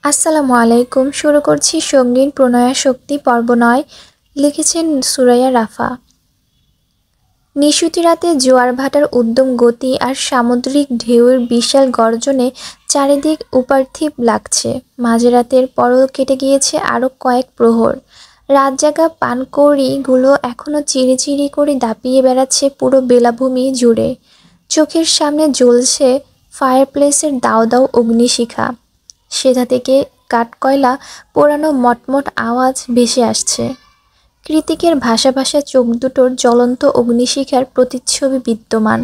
আসসালামু আলাইকুম। শুরু করছি সঙ্গীন প্রণয়াশক্তি পর্ব ৯। লিখেছেন সুরাইয়া রাফা। নিশুতি রাতে জোয়ার ভাটার উদ্যম গতি আর সামুদ্রিক ঢেউয়ের বিশাল গর্জনে চারিদিক উপার্থিব লাগছে। মাঝরাতের পরও কেটে গিয়েছে আরও কয়েক প্রহর। রাতজাগা পানকৌড়িগুলো এখনও চিরিচিরি করে দাপিয়ে বেড়াচ্ছে পুরো বেলাভূমি জুড়ে। চোখের সামনে জ্বলছে ফায়ারপ্লেসের দাউ দাউ অগ্নিশিখা। সেথা থেকে কাঠকয়লা পোড়ানো মটমট আওয়াজ ভেসে আসছে। কৃতিকের ভাসা ভাসা চোখ দুটোর জ্বলন্ত অগ্নিশিখার প্রতিচ্ছবি বিদ্যমান।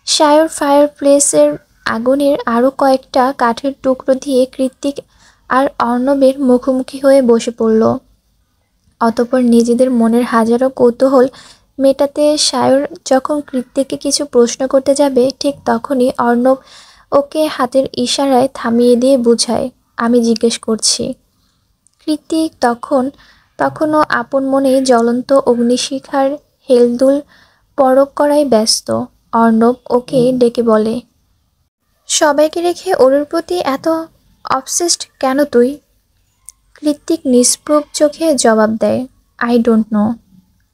সায়র ফায়ারপ্লেসের আগুনের আরও কয়েকটা কাঠের টুকরো দিয়ে কৃতিক আর অর্ণবের মুখোমুখি হয়ে বসে পড়ল। অতঃপর নিজেদের মনের হাজারো কৌতূহল মেটাতে সায়র যখন কৃতিককে কিছু প্রশ্ন করতে যাবে, ঠিক তখনই অর্ণব ওকে হাতের ইশারায় থামিয়ে দিয়ে বুঝায়, আমি জিজ্ঞেস করছি। কৃতিক তখনও আপন মনে জ্বলন্ত অগ্নিশিখার হেলদুল পরখ করায় ব্যস্ত। অর্ণব ওকে ডেকে বলে, সবাইকে রেখে ওর প্রতি এত অবসেসড কেন তুই? কৃতিক নিষ্প্রভ চোখে জবাব দেয়, আই ডোন্ট নো।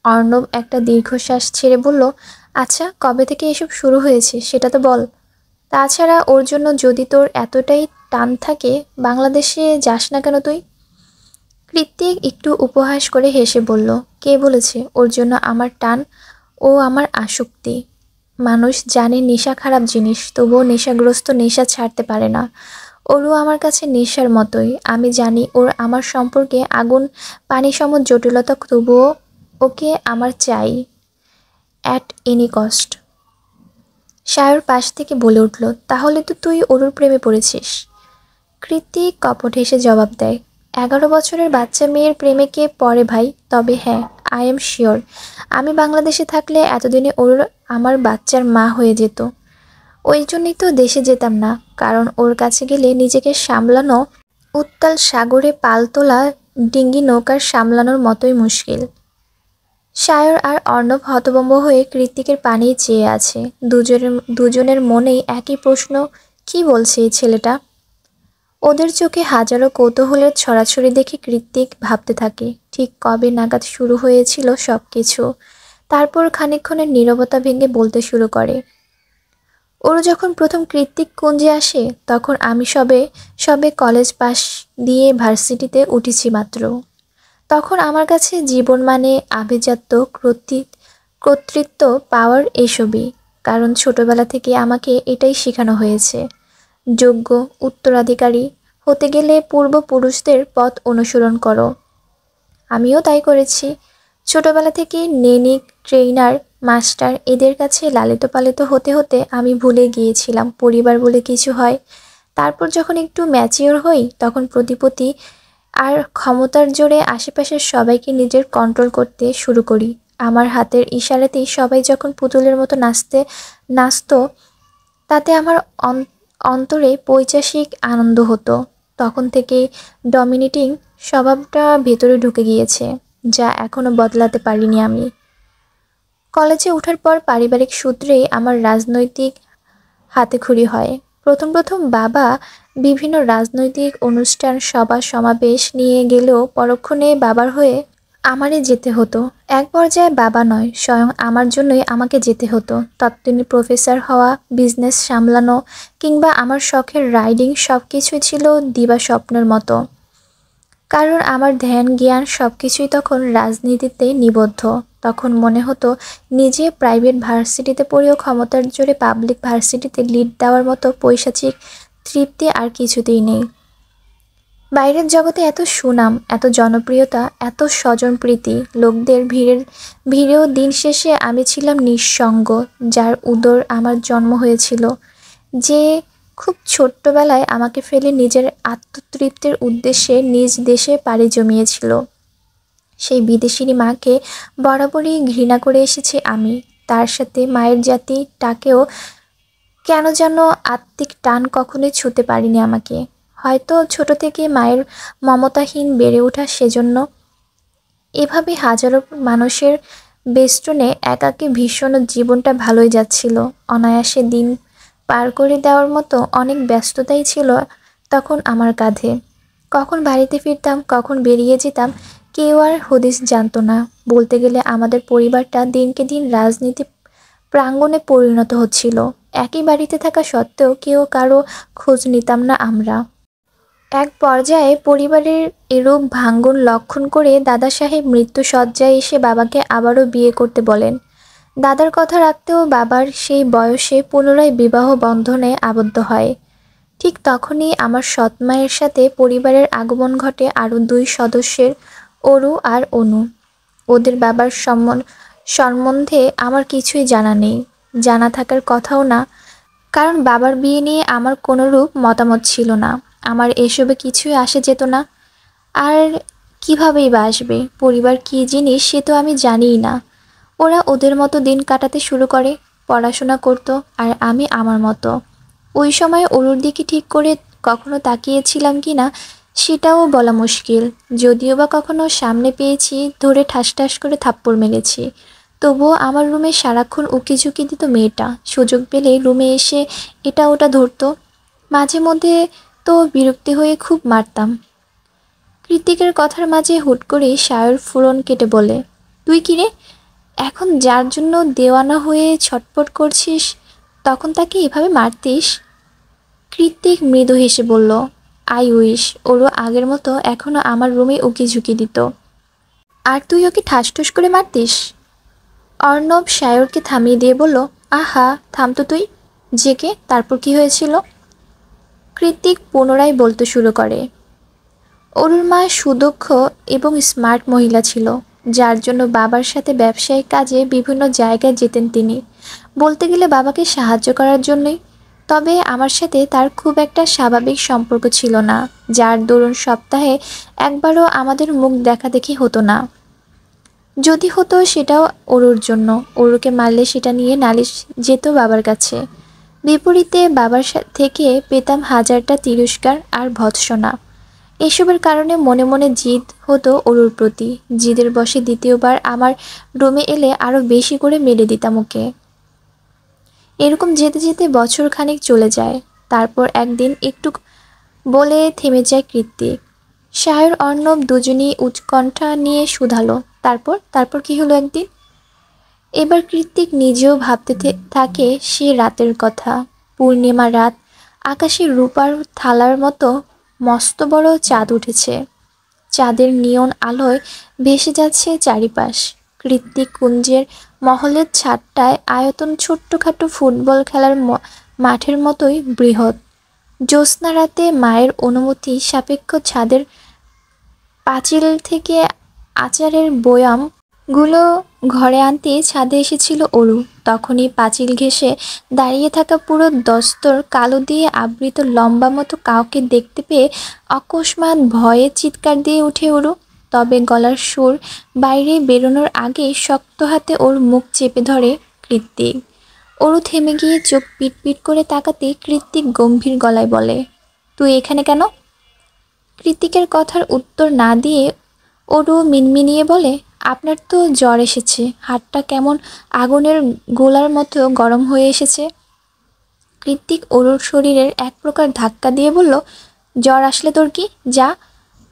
অর্ণব একটা দীর্ঘশ্বাস ছেড়ে বলল, আচ্ছা, কবে থেকে এসব শুরু হয়েছে সেটা তো বল। তাছাড়া ওর জন্য যদি তোর এতটাই টান থাকে, বাংলাদেশে যাস না কেন তুই? কৃতিক একটু উপহাস করে হেসে বলল, কে বলেছে ওর জন্য আমার টান? ও আমার আসক্তি। মানুষ জানে নেশা খারাপ জিনিস, তবুও নেশাগ্রস্ত নেশা ছাড়তে পারে না। ওরও আমার কাছে নেশার মতোই। আমি জানি ওর আমার সম্পর্কে আগুন পানি সম জটিলতা, তবুও ওকে আমার চাই, অ্যাট এনি কস্ট। সায়র পাশ থেকে বলে উঠল, তাহলে তো তুই ওর প্রেমে পড়েছিস। কৃতিক কপট হেসে জবাব দেয়, 11 বছরের বাচ্চা মেয়ের প্রেমে কে পড়ে ভাই? তবে হ্যাঁ, আই এম শিওর আমি বাংলাদেশে থাকলে এতদিনে ওর আমার বাচ্চার মা হয়ে যেত। ওই জন্যই তো দেশে যেতাম না, কারণ ওর কাছে গেলে নিজেকে সামলানো উত্তাল সাগরে পাল তোলা ডিঙ্গি নৌকার সামলানোর মতোই মুশকিল। সায়র আর অর্ণব হতভম্ব হয়ে কৃতিকের পানি চেয়ে আছে। দুজনের মনেই একই প্রশ্ন, কি বলছে এই ছেলেটা? ওদের চোখে হাজারো কৌতূহলের ছড়াছড়ি দেখে কৃতিক ভাবতে থাকে, ঠিক কবে নাগাদ শুরু হয়েছিল সব কিছু। তারপর খানিকক্ষণের নীরবতা ভেঙে বলতে শুরু করে, ওরা যখন প্রথম কৃতিক কুঞ্জে আসে, তখন আমি সবে সবে কলেজ পাশ দিয়ে ভার্সিটিতে উঠেছি মাত্র। তখন আমার কাছে জীবন মানে আভিজাত্য, কর্তৃত্ব পাওয়ার এসবই। কারণ ছোটবেলা থেকে আমাকে এটাই শেখানো হয়েছে, যোগ্য উত্তরাধিকারী হতে গেলে পূর্বপুরুষদের পথ অনুসরণ করো। আমিও তাই করেছি। ছোটবেলা থেকে নেনি, ট্রেইনার, মাস্টার এদের কাছে লালিত পালিত হতে হতে আমি ভুলে গিয়েছিলাম পরিবার বলে কিছু হয়। তারপর যখন একটু ম্যাচিওর হই, তখন প্রতিপত্তি আর ক্ষমতার জোরে আশেপাশের সবাইকে নিজের কন্ট্রোল করতে শুরু করি। আমার হাতের ইশারাতেই সবাই যখন পুতুলের মতো নাচতো, তাতে আমার অন্তরে পৈশাসিক আনন্দ হতো। তখন থেকেই ডমিনেটিং স্বভাবটা ভেতরে ঢুকে গিয়েছে, যা এখনও বদলাতে পারিনি আমি। কলেজে ওঠার পর পারিবারিক সূত্রেই আমার রাজনৈতিক হাতেখড়ি হয়। প্রথম প্রথম বাবা বিভিন্ন রাজনৈতিক অনুষ্ঠান, সভা সমাবেশ নিয়ে গেলেও পরক্ষণে বাবার হয়ে আমারই যেতে হতো। এক পর্যায়ে বাবা নয়, স্বয়ং আমার জন্যই আমাকে যেতে হতো। ততদিনে প্রফেসর হওয়া, বিজনেস সামলানো কিংবা আমার শখের রাইডিং সব কিছুই ছিল দিবা স্বপ্নের মতো। কারণ আমার ধ্যান জ্ঞান সব কিছুই তখন রাজনীতিতে নিবদ্ধ। তখন মনে হতো নিজে প্রাইভেট ভার্সিটিতে পড়েও ক্ষমতার জোরে পাবলিক ভার্সিটিতে লিড দেওয়ার মতো পৈশাচিক তৃপ্তি আর কিছুতেই নেই। বাইরের জগতে এত সুনাম, এত জনপ্রিয়তা, এত স্বজনপ্রীতি, লোকদের ভিড়েও দিন শেষে আমি ছিলাম নিঃসঙ্গ, যার উদর আমার জন্ম হয়েছিল, যে খুব ছোট্টবেলায় আমাকে ফেলে নিজের আত্মতৃপ্তির উদ্দেশ্যে নিজ দেশে পাড়ি জমিয়েছিল। সেই বিদেশিনী মাকে বরাবরই ঘৃণা করে এসেছি আমি। তার সাথে মায়ের জাতিটাকেও কেন যেন আত্মিক টান কখনোই ছুঁতে পারিনি আমাকে। হয়তো ছোট থেকে মায়ের মমতাহীন বেড়ে ওঠা, সেজন্য। এভাবে হাজারো মানুষের বেষ্টনে একাকী ভীষণ জীবনটা ভালোই যাচ্ছিল। অনায়াসে দিন পার করে দেওয়ার মতো অনেক ব্যস্ততাই ছিল তখন আমার কাঁধে। কখন বাড়িতে ফিরতাম, কখন বেরিয়ে যেতাম, কেউ আর হদিস জানতো না। বলতে গেলে আমাদের পরিবারটা দিনকে দিন রাজনীতি প্রাঙ্গণে পরিণত হচ্ছিল। একই বাড়িতে থাকা সত্ত্বেও কেউ কারো খোঁজ নিতাম না আমরা। এক পর্যায়ে পরিবারের এরূপ ভাঙ্গন লক্ষণ করে দাদা সাহেব মৃত্যুশয্যায় এসে বাবাকে আবারও বিয়ে করতে বলেন। দাদার কথা রাখতেও বাবার সেই বয়সে পুনরায় বিবাহ বন্ধনে আবদ্ধ হয়। ঠিক তখনই আমার সৎ মায়ের সাথে পরিবারের আগমন ঘটে আরও দুই সদস্যের, অরু আর অনু। ওদের বাবার সম্বন্ধে আমার কিছুই জানা নেই, জানা থাকার কথাও না, কারণ বাবার বিয়ে নিয়ে আমার কোনোরূপ মতামত ছিল না। আমার এসবে কিছুই আসে যেত না। আর কীভাবেই বা আসবে? পরিবার কী জিনিস সে তো আমি জানিই না। ওরা ওদের মতো দিন কাটাতে শুরু করে, পড়াশোনা করতো, আর আমি আমার মতো। ওই সময় অরুর দিকে ঠিক করে কখনো তাকিয়েছিলাম কি না সেটাও বলা মুশকিল। যদিও বা কখনো সামনে পেয়েছি, ধরে ঠাস ঠাস করে থাপ্পড় মেরেছি। তবুও আমার রুমে সারাক্ষণ উকিঝুঁকি দিত মেয়েটা। সুযোগ পেলে রুমে এসে এটা ওটা ধরতো। মাঝে মধ্যে তো বিরক্তি হয়ে খুব মারতাম। কৃতিকের কথার মাঝে হুট করে সায়র ফুরন কেটে বলে, তুই কি রে, এখন যার জন্য দেওয়ানা হয়ে ছটপট করছিস তখন তাকে এভাবে মারতিস? কৃত্তিক মৃদু হেসে বলল, আই উইশ ওরও আগের মতো এখনও আমার রুমে উকিঝুঁকি দিত। আর তুই ওকে ঠাসঠুস করে মারতিস? অর্ণব সায়রকে থামিয়ে দিয়ে বলল, আহা থাম তো তুই, জেকে তারপর কি হয়েছিল? কৃত্তিক পুনরায় বলতে শুরু করে, অরুর মা সুদক্ষ এবং স্মার্ট মহিলা ছিল, যার জন্য বাবার সাথে ব্যবসায়িক কাজে বিভিন্ন জায়গায় যেতেন তিনি। বলতে গেলে বাবাকে সাহায্য করার জন্যই। তবে আমার সাথে তার খুব একটা স্বাভাবিক সম্পর্ক ছিল না, যার দরুন সপ্তাহে একবারও আমাদের মুখ দেখাদেখি হতো না। যদি হতো সেটাও অরুর জন্য। অরুকে মারলে সেটা নিয়ে নালিশ যেত বাবার কাছে। বিপরীতে বাবার থেকে পেতাম হাজারটা তিরস্কার আর ভৎসনা। এসবের কারণে মনে মনে জিদ হতো অরুর প্রতি। জিদের বশে দ্বিতীয়বার আমার রুমে এলে আরও বেশি করে মেরে দিতাম ওকে। এরকম যেতে যেতে বছর খানেক চলে যায়। তারপর একদিন একটু বলে থেমে যায় কৃত্তিক। সায়র অর্ণব দুজনেই উৎকণ্ঠা নিয়ে শুধালো, তারপর তারপর কি হলো একদিন? এবার কৃত্তিক নিজেও ভাবতে থাকে সে রাতের কথা। পূর্ণিমা রাত, আকাশে রূপার থালার মতো মস্ত বড় চাঁদ উঠেছে। চাঁদের নিয়ন আলোয় ভেসে যাচ্ছে চারিপাশ। কৃত্তিক কুঞ্জের মহলের ছাদটায় আয়তন ছোট্টখাটো ফুটবল খেলার মাঠের মতোই বৃহৎ। জ্যোৎস্না রাতে মায়ের অনুমতি সাপেক্ষ ছাদের পাঁচিল থেকে আচারের বয়ামগুলো ঘরে আনতে ছাদে এসেছিল অরু। তখনই পাঁচিল ঘেঁষে দাঁড়িয়ে থাকা পুরো দস্তর কালো দিয়ে আবৃত লম্বা মতো কাউকে দেখতে পেয়ে অকস্মাৎ ভয়ে চিৎকার দিয়ে ওঠে অরু। তবে গলার সুর বাইরে বেরোনোর আগে শক্ত হাতে ওর মুখ চেপে ধরে কৃত্তিক। অরু থেমে গিয়ে চোখ পিটপিট করে তাকাতে কৃত্তিক গম্ভীর গলায় বলে, তুই এখানে কেন? কৃত্তিকের কথার উত্তর না দিয়ে অরু মিনমিনিয়ে বলে, আপনার তো জ্বর এসেছে, হাতটা কেমন আগুনের গোলার মতো গরম হয়ে এসেছে। কৃত্তিক অরুর শরীরের এক প্রকার ধাক্কা দিয়ে বলল, জ্বর আসলে তোর কি? যা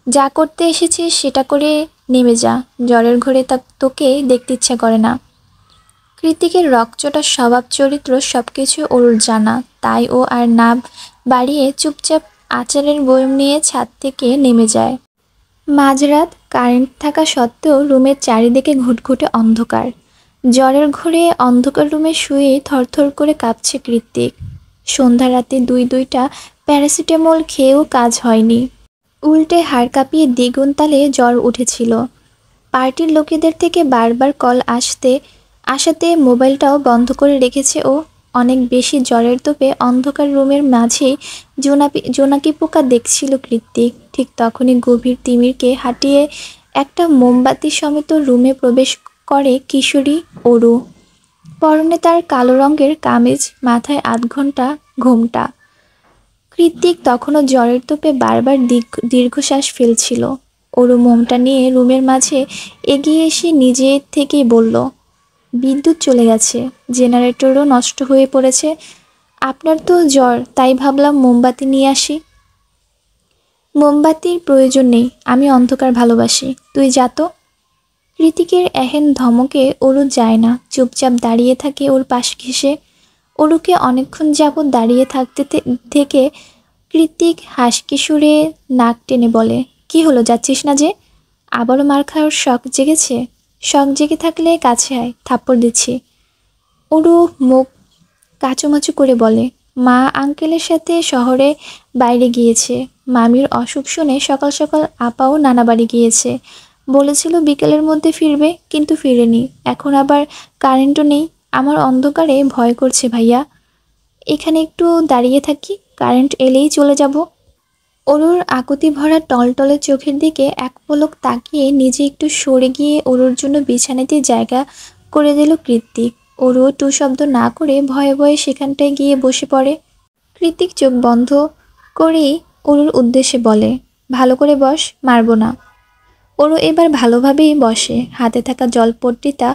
যা করতে এসেছিস সেটা করে নেমে যা, জ্বরের ঘরে তোকে দেখতে ইচ্ছা করে না। কৃত্তিকের রকচটা স্বভাব চরিত্র সবকিছু অরুর জানা, তাই ও আর না বাড়িয়ে চুপচাপ আচারের বয়ম নিয়ে ছাদ থেকে নেমে যায়। মাঝরাত, কারেন্ট থাকা সত্ত্বেও রুমের চারিদিকে ঘুটঘুটে অন্ধকার। জ্বরের ঘোরে অন্ধকার রুমে শুয়ে থরথর করে কাঁপছে কৃত্তিক। সন্ধ্যা রাতে দুইটা প্যারাসিটামল খেয়েও কাজ হয়নি। উল্টে হাড় কাঁপিয়ে দ্বিগুণ তালে জ্বর উঠেছিল। পার্টির লোকেদের থেকে বারবার কল আসাতে মোবাইলটাও বন্ধ করে রেখেছে ও। অনেক বেশি জ্বরের তোপে অন্ধকার রুমের মাঝেই জোনাকি পোকা দেখছিল কৃত্তিক। ঠিক তখনই গভীর তিমিরকে হাঁটিয়ে একটা মোমবাতি সমেত রুমে প্রবেশ করে কিশোরী অরু। পরনে তার কালো রঙের কামিজ, মাথায় ৮ ঘন্টা ঘোমটা। কৃত্তিক তখনও জ্বরের তোপে বারবার দীর্ঘশ্বাস ফেলছিল। অরু মোমটা নিয়ে রুমের মাঝে এগিয়ে এসে নিজে থেকেই বলল, বিদ্যুৎ চলে গেছে, জেনারেটরও নষ্ট হয়ে পড়েছে। আপনার তো জ্বর, তাই ভাবলাম মোমবাতি নিয়ে আসি। মোমবাতির প্রয়োজন নেই, আমি অন্ধকার ভালোবাসি, তুই যা তো। কৃতিকের এহেন ধমকে অরু যায় না, চুপচাপ দাঁড়িয়ে থাকে ওর পাশ ঘেঁষে। অরুকে অনেকক্ষণ যাবৎ দাঁড়িয়ে থাকতে থেকে কৃতিক হাসকি সুরে নাক টেনে বলে, কি হলো, যাচ্ছিস না যে? আবারও মার খাওয়ার শখ জেগেছে? শখ জেগে থাকলে কাছে আয়, থাপ্পড় দিচ্ছি। অরু মুখ কাচুমাচু করে বলে, মা আঙ্কেলের সাথে শহরে বাইরে গিয়েছে। মামির অসুখ শুনে সকাল সকাল আপাও নানা বাড়ি গিয়েছে। বলেছিল বিকেলের মধ্যে ফিরবে, কিন্তু ফিরেনি। এখন আবার কারেন্টও নেই। আমার অন্ধকারে ভয় করছে ভাইয়া। এখানে একটু দাঁড়িয়ে থাকি, কারেন্ট এলেই চলে যাব। অরুর আকুতি ভরা টলটলে চোখের দিকে এক পলক তাকিয়ে নিজে একটু সরে গিয়ে অরুর জন্য বিছানাতে জায়গা করে দিল কৃত্তিক। অরুও টু শব্দ না করে ভয়ে ভয়ে সেখানটায় গিয়ে বসে পড়ে। কৃত্তিক চোখ বন্ধ করেই অরুর উদ্দেশ্যে বলে, ভালো করে বস, মারবো না। অরু এবার ভালোভাবেই বসে, হাতে থাকা জলপট্টিটা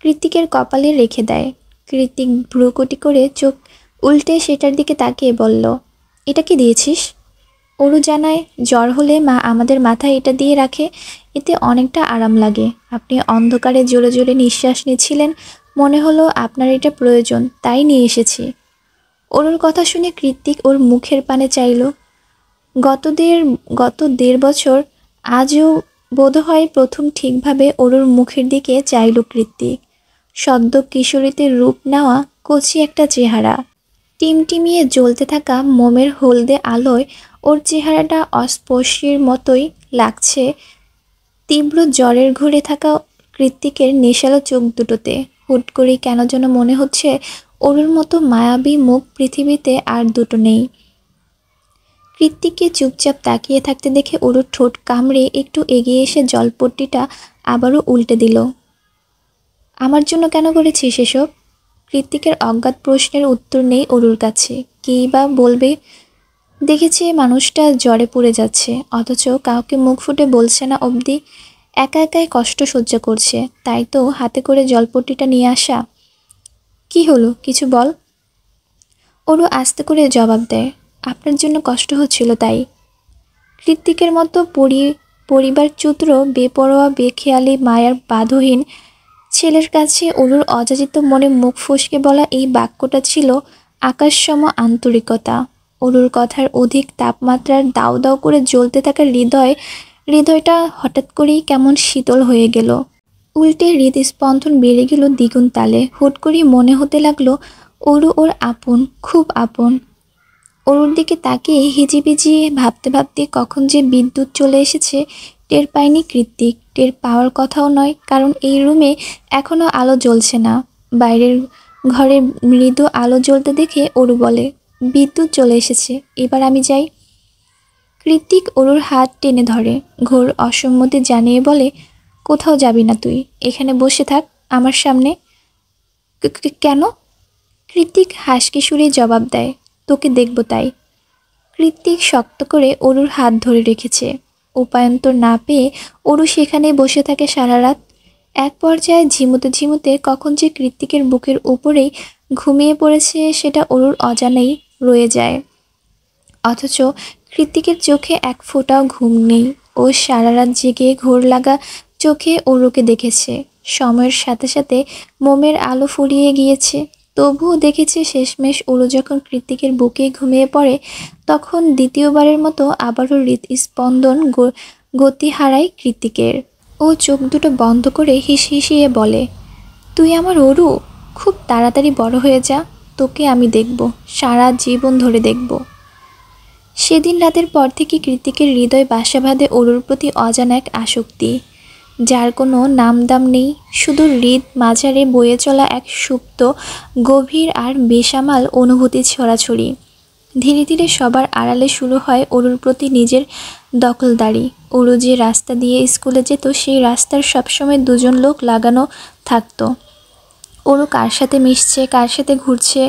কৃত্তিকের কপালে রেখে দেয়। কৃত্তিক ভ্রুকুটি করে চোখ উল্টে সেটার দিকে তাকিয়ে বলল, এটা কি দিয়েছিস? অরু জানায়, জ্বর হলে মা আমাদের মাথায় এটা দিয়ে রাখে, এতে অনেকটা আরাম লাগে। আপনি অন্ধকারে জোরে জোরে নিঃশ্বাস নিচ্ছিলেন, মনে হলো আপনার এটা প্রয়োজন, তাই নিয়ে এসেছি। অরুর কথা শুনে কৃত্তিক ওর মুখের পানে চাইল। গত দেড় বছর আজও বোধহয় প্রথম ঠিকভাবে অরুর মুখের দিকে চাইল কৃত্তিক। সদ্য কিশোরীতে রূপ নেওয়া কচি একটা চেহারা, টিমটিমিয়ে জ্বলতে থাকা মোমের হলদে আলোয় ওর চেহারাটা অস্পর্শীর মতোই লাগছে। তীব্র জ্বরের ঘুরে থাকা কৃত্তিকের নেশালো চোখ দুটোতে হুট করে কেন যেন মনে হচ্ছে অরুর মতো মায়াবী মুখ পৃথিবীতে আর দুটো নেই। কৃত্তিককে চুপচাপ তাকিয়ে থাকতে দেখে অরুর ঠোঁট কামড়ে একটু এগিয়ে এসে জলপট্টিটা আবারও উল্টে দিল। আমার জন্য কেন করেছিস এসব? কৃত্তিকের অজ্ঞাত প্রশ্নের উত্তর নেই অরুর কাছে। কী বা বলবে? দেখেছি মানুষটা জ্বরে পুড়ে যাচ্ছে, অথচ কাউকে মুখ ফুটে বলছে না অবধি। একা একাই কষ্ট সহ্য করছে, তাই তো হাতে করে জলপট্টিটা নিয়ে আসা। কি হলো, কিছু বল। অরু আস্তে করে জবাব দেয়, আপনার জন্য কষ্ট হচ্ছিল তাই। কৃত্তিকের মতো পরিবারচ্যুত বেপরোয়া বেখেয়ালি মায়ার বাঁধহীন ছেলের কাছে অরুর অযাচিত মনে মুখ ফসকে বলা এই বাক্যটা ছিল আকাশসম আন্তরিকতা। অরুর কথার অধিক তাপমাত্রার দাউ দাউ করে জ্বলতে থাকা হৃদয়টা হঠাৎ করেই কেমন শীতল হয়ে গেল। উল্টে হৃদস্পন্দন বেড়ে গেল দ্বিগুণ তালে। হুট করেই মনে হতে লাগলো অরু ওর আপন, খুব আপন। অরুর দিকে তাকিয়ে হিজিবিজি ভাবতে ভাবতে কখন যে বিদ্যুৎ চলে এসেছে টের পায়নি কৃত্তিক। টের পাওয়ার কথাও নয়, কারণ এই রুমে এখনও আলো জ্বলছে না। বাইরের ঘরে মৃদু আলো জ্বলতে দেখে অরু বলে, বিদ্যুৎ চলে এসেছে, এবার আমি যাই। কৃত্তিক অরুর হাত টেনে ধরে, ঘোর অসম্মতি জানিয়ে বলে, কোথাও যাবি না তুই, এখানে বসে থাক আমার সামনে। কেন? কৃত্তিক হাসকি সুরে জবাব দেয়, তোকে দেখব তাই। কৃত্তিক শক্ত করে অরুর হাত ধরে রেখেছে। উপায়ন্তর না পেয়ে অরু সেখানে বসে থাকে সারা রাত। এক পর্যায়ে ঝিমুতে ঝিমুতে কখন যে কৃত্তিকের বুকের উপরেই ঘুমিয়ে পড়েছে সেটা অরুর অজানাই রয়ে যায়। অথচ কৃত্তিকের চোখে এক ফোঁটাও ঘুম নেই। ও সারা রাত জেগে ঘোর লাগা চোখে অরুকে দেখেছে। সময়ের সাথে সাথে মোমের আলো ফুরিয়ে গিয়েছে, তবুও দেখেছে শেষমেশ অরু যখন কৃত্তিকের বুকে ঘুমিয়ে পড়ে তখন দ্বিতীয়বারের মতো আবারও হৃদস্পন্দন গতি হারায় কৃত্তিকের। ও চোখ দুটো বন্ধ করে হিসিয়ে বলে, তুই আমার অরু, খুব তাড়াতাড়ি বড় হয়ে যা, তোকে আমি দেখব, সারা জীবন ধরে দেখব। সেদিন রাতের পর থেকে কৃত্তিকের হৃদয় বাসা বাঁধে অরুর প্রতি অজানা এক আসক্তি, যার কোনো নামদাম নেই, শুধু হৃদ মাঝারে বয়ে চলা এক সুপ্ত গভীর আর বেসামাল অনুভূতি ছড়াছড়ি। ধীরে ধীরে সবার আড়ালে শুরু হয় অরুর প্রতি নিজের দখলদারি। অরু যে রাস্তা দিয়ে স্কুলে যেত সেই রাস্তার সবসময় দুজন লোক লাগানো থাকতো। অরু কার সাথে মিশছে, কার সাথে ঘুরছে,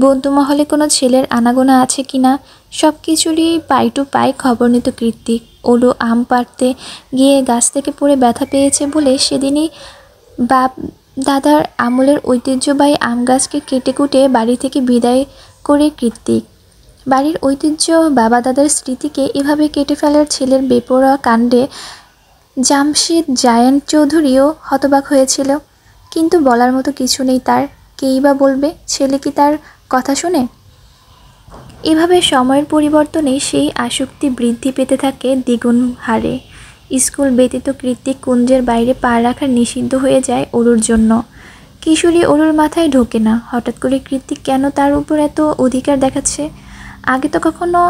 বন্ধুমহলে কোনো ছেলের আনাগোনা আছে কিনা, সব কিছুরই পাই টু পাই খবর নিত কৃত্তিক। অরু আম পাড়তে গিয়ে গাছ থেকে পড়ে ব্যথা পেয়েছে বলে সেদিনই বাপ দাদার আমলের ঐতিহ্যবাহী আম গাছকে কেটে কুটে বাড়ি থেকে বিদায় করে কৃত্তিক। বাড়ির ঐতিহ্য, বাবা দাদার স্মৃতিকে এভাবে কেটে ফেলার ছেলের বেপরোয়া কাণ্ডে জামশেদ জায়ান চৌধুরীও হতবাক হয়েছিল। কিন্তু বলার মতো কিছু নেই তার। কেই বা বলবে? ছেলে কি তার কথা শোনে? এভাবে সময়ের পরিবর্তনে সেই আসক্তি বৃদ্ধি পেতে থাকে দ্বিগুণ হারে। স্কুল ব্যতীত কৃত্তিক কুঞ্জের বাইরে পা রাখা নিষিদ্ধ হয়ে যায় অরুর জন্য। কিশোরী অরুর মাথায় ঢোকে না, হঠাৎ করে কৃত্তিক কেন তার উপর এত অধিকার দেখাচ্ছে। আগে তো কখনো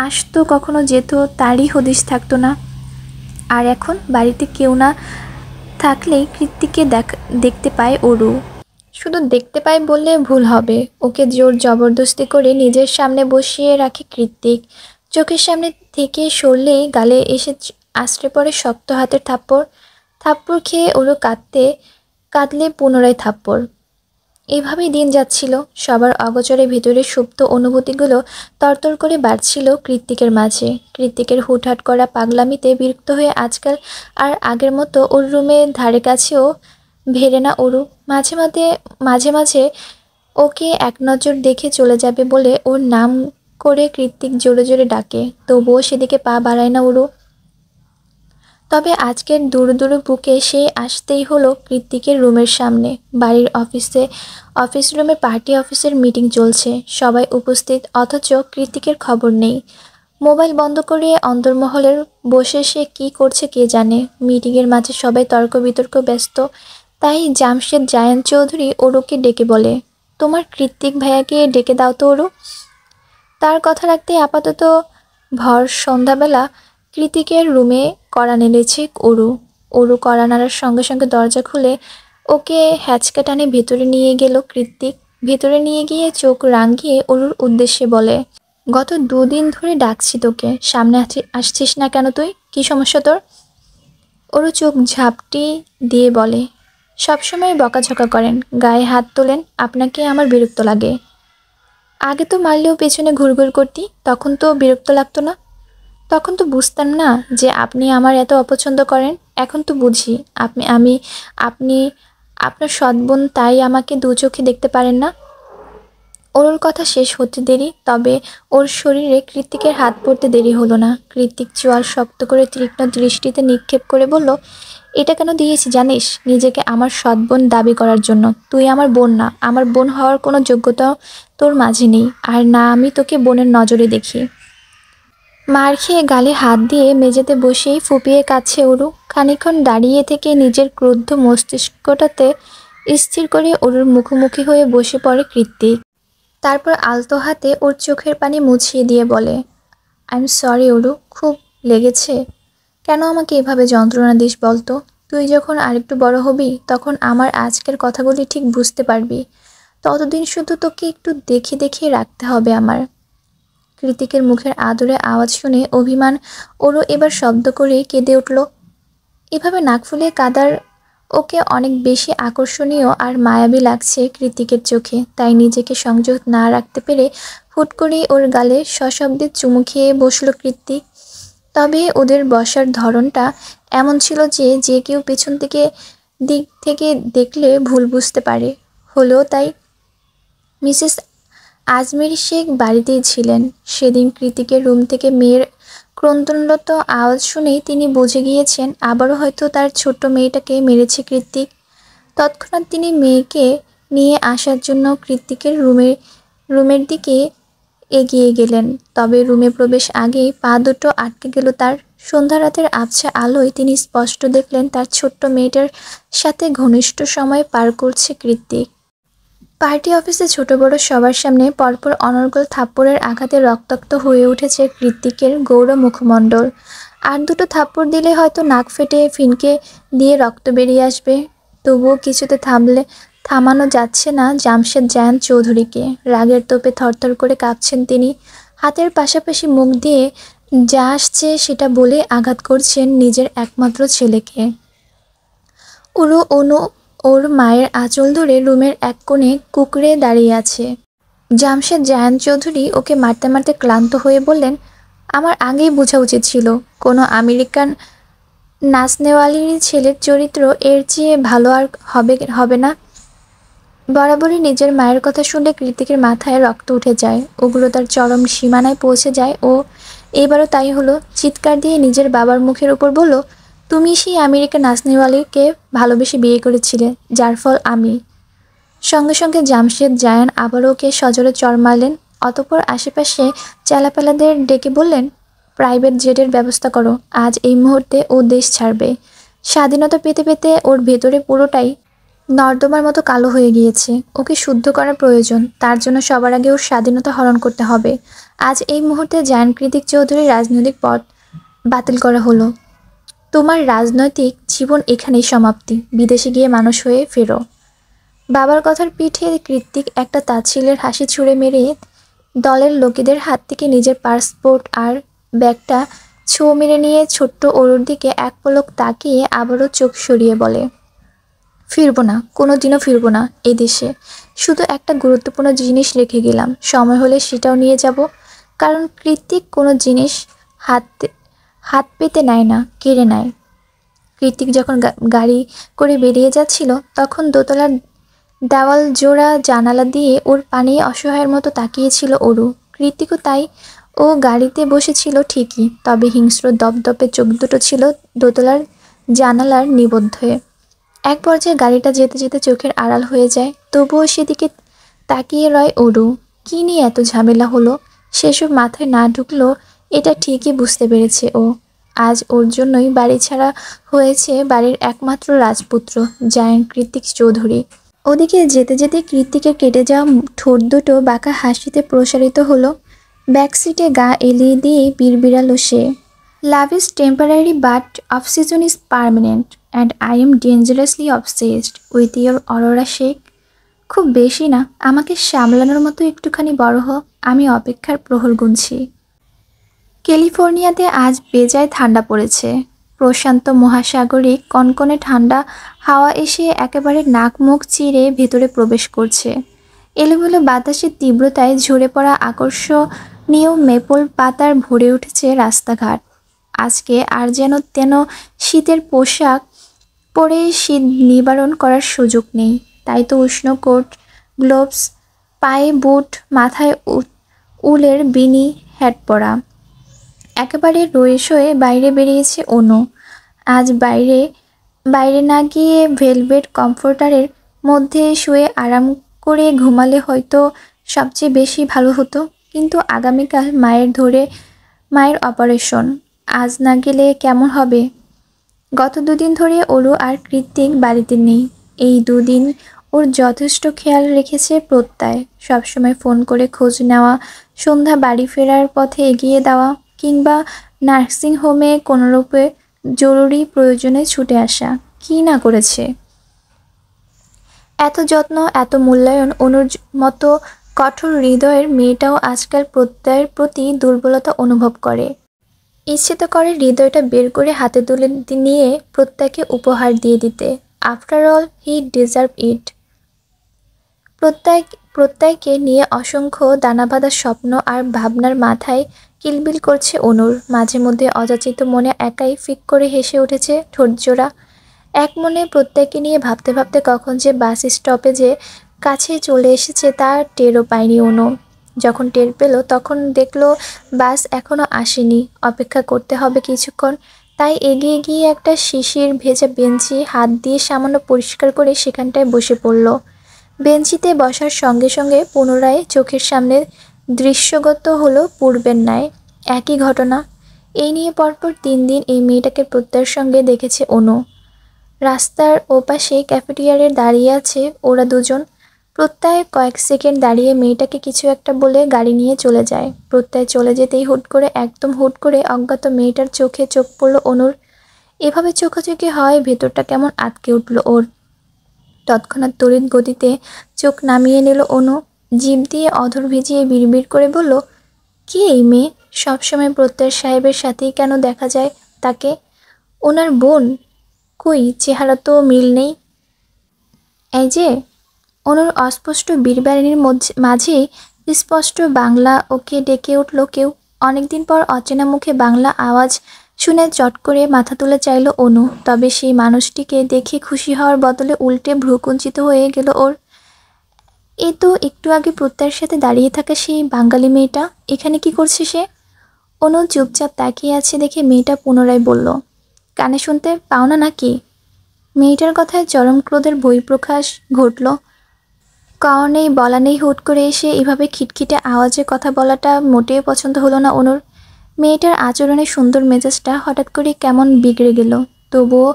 আসতো, কখনো যেত, তারই হদিশ থাকতো না। আর এখন বাড়িতে কেউ না থাকলেই কৃত্তিককে দেখতে পায় অরু। শুধু দেখতে পায় বললে ভুল হবে, ওকে জোর জবরদস্তি করে নিজের সামনে বসিয়ে রাখে কৃত্তিক। চোখের সামনে থেকে সরলেই গালে এসে আছড়ে পড়ে শক্ত হাতের থাপ্পড়। থাপ্পড় খেয়ে ওরও কাঁদলে পুনরায় থাপ্পড়। এভাবেই দিন যাচ্ছিল। সবার অগোচরে ভেতরে সুপ্ত অনুভূতিগুলো তরতর করে বাড়ছিল কৃত্তিকের মাঝে। কৃত্তিকের হুটহাট করা পাগলামিতে বিরক্ত হয়ে আজকাল আর আগের মতো ওর রুমের ধারে কাছেও ভেড়ে না অরু। মাঝে মাঝে ওকে এক নজর দেখে চলে যাবে বলে ওর নাম করে কৃত্তিক জোরে জোরে ডাকে, তবুও সেদিকে পা বাড়ায় না অরু। তবে আজকের দুরু বুকে সে আসতেই হলো কৃত্তিকের রুমের সামনে। বাড়ির অফিস রুমে পার্টি অফিসের মিটিং চলছে, সবাই উপস্থিত, অথচ কৃত্তিকের খবর নেই। মোবাইল বন্ধ করে অন্দরমহলের বসে সে কি করছে কে জানে। মিটিংয়ের মাঝে সবাই তর্ক বিতর্ক ব্যস্ত। তাই জামশেদ জায়ান চৌধুরী অরুকে ডেকে বলে, তোমার কৃত্তিক ভাইয়াকে ডেকে দাও তো অরু। তার কথা রাখতে আপাতত ভর সন্ধ্যাবেলা কৃত্তিকের রুমে কড়া নেড়েছে অরু কড়া নাড়ার সঙ্গে সঙ্গে দরজা খুলে ওকে হ্যাচকা টানে ভেতরে নিয়ে গেল কৃত্তিক। ভেতরে নিয়ে গিয়ে চোখ রাঙিয়ে অরুর উদ্দেশ্যে বলে, গত 2 দিন ধরে ডাকছি তোকে, সামনে আসছিস না কেন তুই? কি সমস্যা তোর? অরু চোখ ঝাপটি দিয়ে বলে, সবসময় বকাঝকা করেন, গায়ে হাত তোলেন, আপনাকে আমার বিরক্ত লাগে। আগে তো মারলেও পেছনে ঘুরঘুর করতি, তখন তো বিরক্ত লাগতো না। তখন তো বুঝতাম না যে আপনি আমার এত অপছন্দ করেন। এখন তো বুঝি আপনি আপনার সৎ বোন, তাই আমাকে দু চোখে দেখতে পারেন না। ওর কথা শেষ হতে দেরি, তবে ওর শরীরে কৃত্তিকের হাত পড়তে দেরি হলো না। কৃত্তিক চোয়াল শক্ত করে তীক্ষ্ণ দৃষ্টিতে নিক্ষেপ করে বলল, এটা কেন দিয়েছি জানিস? নিজেকে আমার সৎ বোন দাবি করার জন্য। তুই আমার বোন না, আমার বোন হওয়ার কোনো যোগ্যতা তোর মাঝে নেই, আর না আমি তোকে বোনের নজরে দেখি। মার খেয়ে গালে হাত দিয়ে মেঝেতে বসেই ফুপিয়ে কাঁদছে অরু। খানিকক্ষণ দাঁড়িয়ে থেকে নিজের ক্রুদ্ধ মস্তিষ্কটাতে স্থির করে অরুর মুখোমুখি হয়ে বসে পড়ে কৃত্তিক। তারপর আলতো হাতে ওর চোখের পানি মুছিয়ে দিয়ে বলে, আই এম সরি অরু, খুব লেগেছে। কেন আমাকে এভাবে যন্ত্রণা দিস বলতো? তুই যখন আরেকটু বড় হবি তখন আমার আজকের কথাগুলি ঠিক বুঝতে পারবি। ততদিন শুধু তোকে একটু দেখে দেখে রাখতে হবে আমার। কৃত্তিকের মুখের আদরে আওয়াজ শুনে অভিমান ওরও এবার শব্দ করে কেঁদে উঠল। এভাবে নাক ফুলে কাদার ওকে অনেক বেশি আকর্ষণীয় আর মায়াবী লাগছে কৃত্তিকের চোখে। তাই নিজেকে সংযত না রাখতে পেরে হুট করেই ওর গালে সশব্দে চুমু খেয়ে বসল কৃত্তিক। তবে ওদের বসার ধরনটা এমন ছিল যে যে কেউ পেছন দিক থেকে দেখলে ভুল বুঝতে পারে। হলেও তাই। মিসেস আজমের শেখ বাড়িতেই ছিলেন। সেদিন কৃত্তিকের রুম থেকে মেয়ের ক্রন্দনরত আওয়াজ শুনেই তিনি বুঝে গিয়েছেন আবারও হয়তো তার ছোট্ট মেয়েটাকে মেরেছে কৃত্তিক। তৎক্ষণাৎ তিনি মেয়েকে নিয়ে আসার জন্য কৃত্তিকের রুমের দিকে এগিয়ে গেলেন। তবে রুমে প্রবেশ আগেই পা দুটো আটকে গেল তার। সন্ধ্যা রাতের আবছা আলোয় তিনি স্পষ্ট দেখলেন তার ছোট্ট মেয়েটার সাথে ঘনিষ্ঠ সময় পার করছে কৃত্তিক। পার্টি অফিসে ছোট বড় সবার সামনে পরপর অনর্গল থাপ্পড়ের আঘাতে রক্তাক্ত হয়ে উঠেছে কৃত্তিকের গৌর মুখমণ্ডল। আর দুটো থাপ্পড় দিলে হয়তো নাক ফেটে ফিনকে দিয়ে রক্ত বেরিয়ে আসবে। তবুও কিছুতে থামানো যাচ্ছে না জামশেদ জায়ান চৌধুরীকে। রাগের তোপে থরথর করে কাঁপছেন তিনি। হাতের পাশাপাশি মুখ দিয়ে যা আসছে সেটা বলে আঘাত করছেন নিজের একমাত্র ছেলেকে। অনু ওর মায়ের আঁচল ধরে রুমের এক কোণে কুঁকড়ে দাঁড়িয়ে আছে। জামশেদ জায়ান চৌধুরী ওকে মারতে মারতে ক্লান্ত হয়ে বললেন, আমার আগেই বোঝা উচিত ছিল কোনো আমেরিকান নাচনেওয়ালির ছেলের চরিত্র এর চেয়ে ভালো আর হবে না। বরাবরই নিজের মায়ের কথা শুনলে কৃতিকের মাথায় রক্ত উঠে যায়, ওগুলো তার চরম সীমানায় পৌঁছে যায়। ও এবারও তাই হলো, চিৎকার দিয়ে নিজের বাবার মুখের উপর বলল, তুমি সেই আমেরিকান নাচনিওয়ালিকে ভালোবেসে বিয়ে করেছিলে, যার ফল আমি। সঙ্গে সঙ্গে জামশেদ জায়ান আবারও ওকে সজোরে চড় মারলেন। অতঃপর আশেপাশে চেলাপেলাদের ডেকে বললেন, প্রাইভেট জেটের ব্যবস্থা করো, আজ এই মুহূর্তে ও দেশ ছাড়বে। স্বাধীনতা পেতে পেতে ওর ভেতরে পুরোটাই নর্দমার মতো কালো হয়ে গিয়েছে, ওকে শুদ্ধ করা প্রয়োজন। তার জন্য সবার আগে ওর স্বাধীনতা হরণ করতে হবে। আজ এই মুহূর্তে জায়ান কৃতিক চৌধুরীর রাজনৈতিক পথ বাতিল করা হলো। তোমার রাজনৈতিক জীবন এখানেই সমাপ্তি, বিদেশে গিয়ে মানুষ হয়ে ফেরো। বাবার কথার পিঠে কৃতিক একটা তাচ্ছিল্যের হাসি ছুঁড়ে মেরে দলের লোকেদের হাত থেকে নিজের পাসপোর্ট আর ব্যাগটা ছো মেরে নিয়ে ছোট্ট অরুর দিকে এক পলক তাকিয়ে আবারও চোখ সরিয়ে বলে, ফিরবো না, কোনো দিনও ফিরবো না এই দেশে। শুধু একটা গুরুত্বপূর্ণ জিনিস রেখে গেলাম, সময় হলে সেটাও নিয়ে যাব। কারণ কৃতিক কোনো জিনিস হাত হাত পেতে নেয় না, কেড়ে নেয়। কৃতিক যখন গাড়ি করে বেরিয়ে যাচ্ছিল, তখন দোতলার দেওয়াল জোড়া জানালা দিয়ে ওর পানে অসহায়ের মতো তাকিয়েছিল অরু। কৃতিকও তাই। ও গাড়িতে বসেছিল ঠিকই, তবে হিংস্র দপদপে চোখ দুটো ছিল দোতলার জানালার নিবদ্ধে। এক পর্যায়ে গাড়িটা যেতে যেতে চোখের আড়াল হয়ে যায়, তবুও সেদিকে তাকিয়ে রয় অরু। কী নিয়ে এত ঝামেলা হলো সেসব মাথায় না ঢুকলেও এটা ঠিকই বুঝতে পেরেছে ও। আজ ওর জন্যই বাড়ি ছাড়া হয়েছে বাড়ির একমাত্র রাজপুত্র জায়ান কৃতিক চৌধুরী। ওদিকে যেতে যেতে কৃতিকের কেটে যাওয়া ঠোঁট দুটো বাঁকা হাসিতে প্রসারিত হলো। ব্যাকসিটে গা এলিয়ে দিয়ে বিড়বিড়ালো সে, love is temporary but obsession is permanent and I am dangerously obsessed with your Aurora Sheikh. খুব বেশি না, আমাকে সামলানোর মতো একটুখানি বড় হ, আমি অপেক্ষার প্রহর গুনছি। ক্যালিফোর্নিয়াতে আজ বেজায় ঠান্ডা পড়েছে। প্রশান্ত মহাসাগরে কনকনে ঠান্ডা হাওয়া এসে একেবারে নাক মুখ চিরে ভেতরে প্রবেশ করছে। এলোমেলো বাতাসের তীব্রতায় ঝরে পড়া আকর্ষণীয় মেপল পাতার ভরে উঠেছে রাস্তাঘাট। আজকে আর যেন তেন শীতের পোশাক পরে শীত নিবারণ করার সুযোগ নেই। তাই তো উষ্ণ কোট, গ্লোভস, পায়ে বুট, মাথায় উলের বিনি হ্যাট পরা। একেবারে রয়ে শয়ে বাইরে বেরিয়েছে অনু। আজ বাইরে না গিয়ে ভেলভেট কমফোর্টারের মধ্যে শুয়ে আরাম করে ঘুমালে হয়তো সবচেয়ে বেশি ভালো হতো। কিন্তু আগামীকাল মায়ের অপারেশন, আজ না গেলে কেমন হবে? গত দুদিন ধরে অরু আর কৃতিক বাড়িতে নেই। এই দুদিন ওর যথেষ্ট খেয়াল রেখেছে প্রত্যয়। সবসময় ফোন করে খোঁজ নেওয়া, সন্ধ্যা বাড়ি ফেরার পথে এগিয়ে দেওয়া, কিংবা নার্সিংহোমে কোনোরূপে জরুরি প্রয়োজনে ছুটে আসা। কী না করেছে! এত যত্ন, এত মূল্যায়ন। অনুর মতো কঠোর হৃদয়ের মেয়েটাও আজকাল প্রত্যয়ের প্রতি দুর্বলতা অনুভব করে। ইচ্ছে তো করে হৃদয়টা বের করে হাতে তুলে নিয়ে প্রত্যয়কে উপহার দিয়ে দিতে। After all he deserve it. প্রত্যয়কে নিয়ে অসংখ্য দানাবাঁধা স্বপ্ন আর ভাবনার মাথায় কিলবিল করছে অনুর। মাঝে মধ্যে অযাচিত মনে একাই ফিক করে হেসে উঠেছে ঠোঁটজোড়া। এক মনে প্রত্যয়কে নিয়ে ভাবতে ভাবতে কখন যে বাস স্টপেজে কাছে চলে এসেছে তা টেরও পায়নি অনু। যখন টের পেল তখন দেখলো বাস এখনও আসেনি, অপেক্ষা করতে হবে কিছুক্ষণ। তাই এগিয়ে গিয়ে একটা শিশির ভেজা বেঞ্চি হাত দিয়ে সামান্য পরিষ্কার করে সেখানটায় বসে পড়ল। বেঞ্চিতে বসার সঙ্গে সঙ্গে পুনরায় চোখের সামনে দৃশ্যগত হলো পূর্বের ন্যায় একই ঘটনা। এই নিয়ে পরপর 3 দিন এই মেয়েটাকে প্রত্যয়ের সঙ্গে দেখেছে অনু। রাস্তার ওপাশে ক্যাফেটেরিয়ায় দাঁড়িয়ে আছে ওরা দুজন। প্রত্যয় কয়েক সেকেন্ড দাঁড়িয়ে মেয়েটাকে কিছু একটা বলে গাড়ি নিয়ে চলে যায়। প্রত্যয় চলে যেতেই একদম হুট করে অজ্ঞাত মেয়েটার চোখে চোখ পড়ল অনুর। এভাবে চোখাচোখি হয়, ভেতরটা কেমন আটকে উঠল ওর। তৎক্ষণাৎ তড়িৎ গতিতে চোখ নামিয়ে নিল অনু। জিভ দিয়ে অধর ভিজিয়ে বিড়বিড় করে বলল, কে এই মেয়ে? সবসময় প্রত্যয় সাহেবের সাথেই কেন দেখা যায় তাকে? ওনার বোন? কই, চেহারা তো মিল নেই। এই যে! অনুর অস্পষ্ট বিড়বিড়ের মাঝেই স্পষ্ট বাংলা ওকে ডেকে উঠল কেউ। অনেকদিন পর অচেনা মুখে বাংলা আওয়াজ শুনে চট করে মাথা তুলে চাইল অনু। তবে সেই মানুষটিকে দেখে খুশি হওয়ার বদলে উল্টে ভ্রুকুঞ্চিত হয়ে গেল ওর। এ তো একটু আগে প্রত্যয়ের সাথে দাঁড়িয়ে থাকা সেই বাঙালি মেয়েটা, এখানে কি করছে সে? অনু চুপচাপ তাকিয়ে আছে দেখে মেয়েটা পুনরায় বলল, কানে শুনতে পাও না নাকি? মেয়েটার কথায় চরম ক্রোধের বহিঃপ্রকাশ ঘটল। কারণ নেই বলা নেই হুট করে এসে এভাবে খিটখিটে আওয়াজে কথা বলাটা মোটেও পছন্দ হলো না অনুর। মেয়েটার আচরণে সুন্দর মেজাজটা হঠাৎ করে কেমন বিগড়ে গেল। তবুও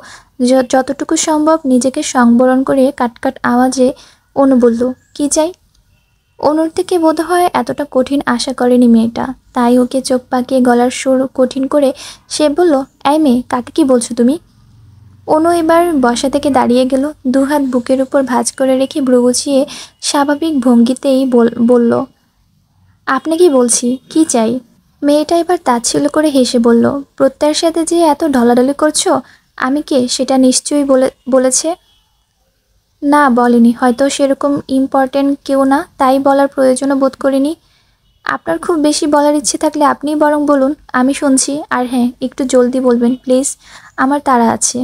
যতটুকু সম্ভব নিজেকে সংবরণ করে কাটকাট আওয়াজে অনু বলল, কি চাই? অনুর থেকে বোধহয় এতটা কঠিন আশা করেনি মেয়েটা, তাই ওকে চোখ পাকিয়ে গলার সুর কঠিন করে সে বলল, এই মেয়ে, কাকে কি বলছো তুমি? অনু এবার বসা থেকে দাঁড়িয়ে গেল, দুহাত বুকের উপর ভাঁজ করে রেখে ভ্রু গুছিয়ে স্বাভাবিক ভঙ্গিতেই বলল, আপনাকে বলছি, কি চাই? মেয়েটা এবার তাচ্ছিল্য করে হেসে বলল, প্রত্যয়ের সাথে যে এত ঢলাঢলি করছো, আমি কে সেটা নিশ্চয়ই বলেছে। না বলেনি, হয়তো সেরকম ইম্পর্ট্যান্ট কেউ না, তাই বলার প্রয়োজনও বোধ করিনি। আপনার খুব বেশি বলার ইচ্ছে থাকলে আপনিই বরং বলুন, আমি শুনছি। আর হ্যাঁ, একটু জলদি বলবেন প্লিজ, আমার তাড়া আছে।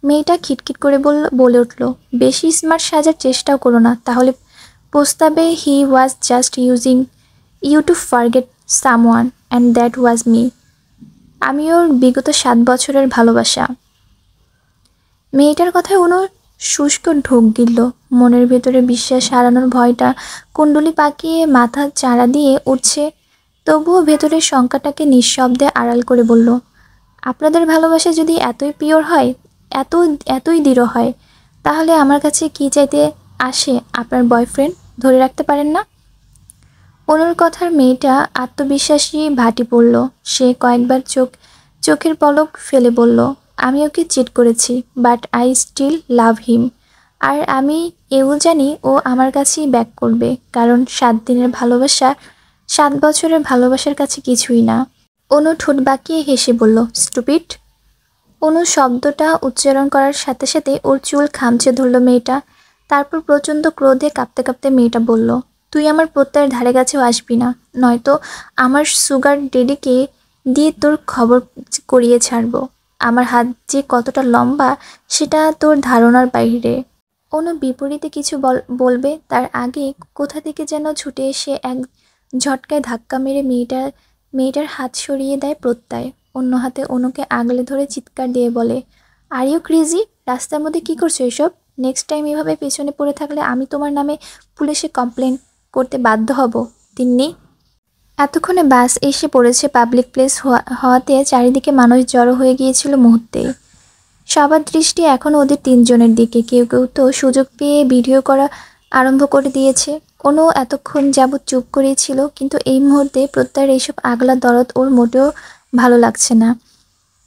মেয়েটা খিটখিট করে বলে উঠল, বেশি স্মার্ট সাজার চেষ্টাও করো না, তাহলে প্রস্তাবে he was just using you to forget someone and that was me. আমি ওর বিগত 7 বছরের ভালোবাসা। মেয়েটার কথায় অনুর শুষ্ক ঢোক গিলল। মনের ভেতরে বিশ্বাস হারানোর ভয়টা কুণ্ডলি পাকিয়ে মাথা চাড়া দিয়ে উঠছে। তবুও ভেতরের শঙ্কাটাকে নিঃশব্দে আড়াল করে বলল, আপনাদের ভালোবাসা যদি এতই পিওর হয়, এত এতই দৃঢ় হয়, তাহলে আমার কাছে কি চাইতে আসে আপনার বয়ফ্রেন্ড? ধরে রাখতে পারেন না? অনুর কথার মেয়েটা আত্মবিশ্বাসী ভাটি পড়ল। সে কয়েকবার চোখের পলক ফেলে বলল, আমি ওকে চিট করেছি, বাট আই স্টিল লাভ হিম। আর আমি এও জানি ও আমার কাছেই ব্যাক করবে, কারণ 7 দিনের ভালোবাসা 7 বছরের ভালোবাসার কাছে কিছুই না। অনু ঠোঁট বাঁকিয়ে হেসে বলল, স্টুপিড। অনু শব্দটা উচ্চারণ করার সাথে সাথে ওর চুল খামচে ধরল মেয়েটা। তারপর প্রচণ্ড ক্রোধে কাঁপতে কাঁপতে মেয়েটা বলল, তুই আমার প্রত্যয়ের ধারে কাছেও আসবি না, নয়তো আমার সুগার ডেডিকে দিয়ে তোর খবর করিয়ে ছাড়বো। আমার হাত যে কতটা লম্বা সেটা তোর ধারণার বাইরে। অনু বিপরীতে কিছু বলবে তার আগে কোথা থেকে যেন ছুটে এসে এক ঝটকায় ধাক্কা মেরে মেয়েটার হাত সরিয়ে দেয় প্রত্যয়। অন্য হাতে অনুকে আগলে ধরে চিৎকার দিয়ে বলে, আর ইউ ক্রেজি? রাস্তার মধ্যে কি করছো এসব? নেক্সট টাইম এভাবে পেছনে পড়ে থাকলে আমি তোমার নামে পুলিশে কমপ্লেন করতে বাধ্য হব। তিন্নি। এতক্ষণে বাস এসে পড়েছে। পাবলিক প্লেস হওয়াতে চারিদিকে মানুষ জড়ো হয়ে গিয়েছিল মুহূর্তেই। সবার দৃষ্টি এখন ওদের 3 জনের দিকে। কেউ কেউ তো সুযোগ পেয়ে ভিডিও করা আরম্ভ করে দিয়েছে। কোনো এতক্ষণ যাবৎ চুপ করেই ছিল, কিন্তু এই মুহূর্তে প্রত্যয়ের এইসব আগলা দরদ ওর মোটেও ভালো লাগছে না।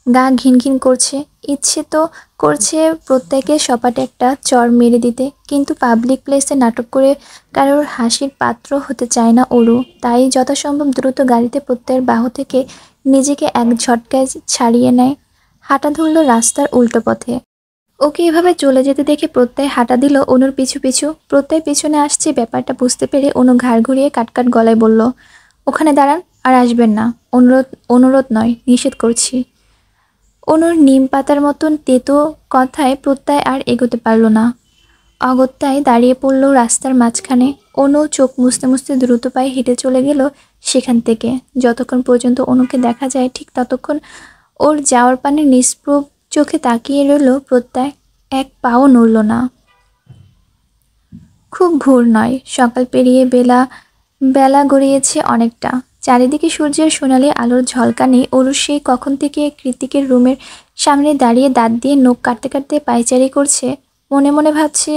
গা ঘিন ঘিন করছে, ইচ্ছে তো করছে প্রত্যেকে সপাটে একটা চড় মেরে দিতে, কিন্তু পাবলিক প্লেসে নাটক করে কারোর হাসির পাত্র হতে চায় না ওরু। তাই যথাসম্ভব দ্রুত গাড়িতে প্রত্যয়ের বাহু থেকে নিজেকে এক ঝটকায় ছাড়িয়ে নেয়। হাঁটা ধরল রাস্তার উল্টো পথে। ওকে এভাবে চলে যেতে দেখে প্রত্যয় হাঁটা দিল অনুর পিছু পিছু। প্রত্যয় পেছনে আসছে ব্যাপারটা বুঝতে পেরে অনু ঘাড় ঘুরিয়ে কাটকাট গলায় বলল, ওখানে দাঁড়ান, আর আসবেন না। অনুরোধ নয়, নিষেধ করছি। অনুর নিম পাতার মতন তেতো কথায় প্রত্যয় আর এগোতে পারল না। অগত্যায় দাঁড়িয়ে পড়ল রাস্তার মাঝখানে। অনু চোখ মুছতে মুছতে দ্রুত পায়ে হেঁটে চলে গেল সেখান থেকে। যতক্ষণ পর্যন্ত অনুকে দেখা যায় ঠিক ততক্ষণ ওর যাওয়ার পানে নিষ্প্রভ চোখে তাকিয়ে রইল প্রত্যয়। এক পাও নড়ল না। খুব ভোর নয়, সকাল পেরিয়ে বেলা গড়িয়েছে অনেকটা। চারিদিকে সূর্যের সোনালি আলোর ঝলকানি। অরু সেই কখন থেকে কৃতিকের রুমের সামনে দাঁড়িয়ে দাঁত দিয়ে নখ কাটতে কাটতে পায়চারি করছে। মনে মনে ভাবছে,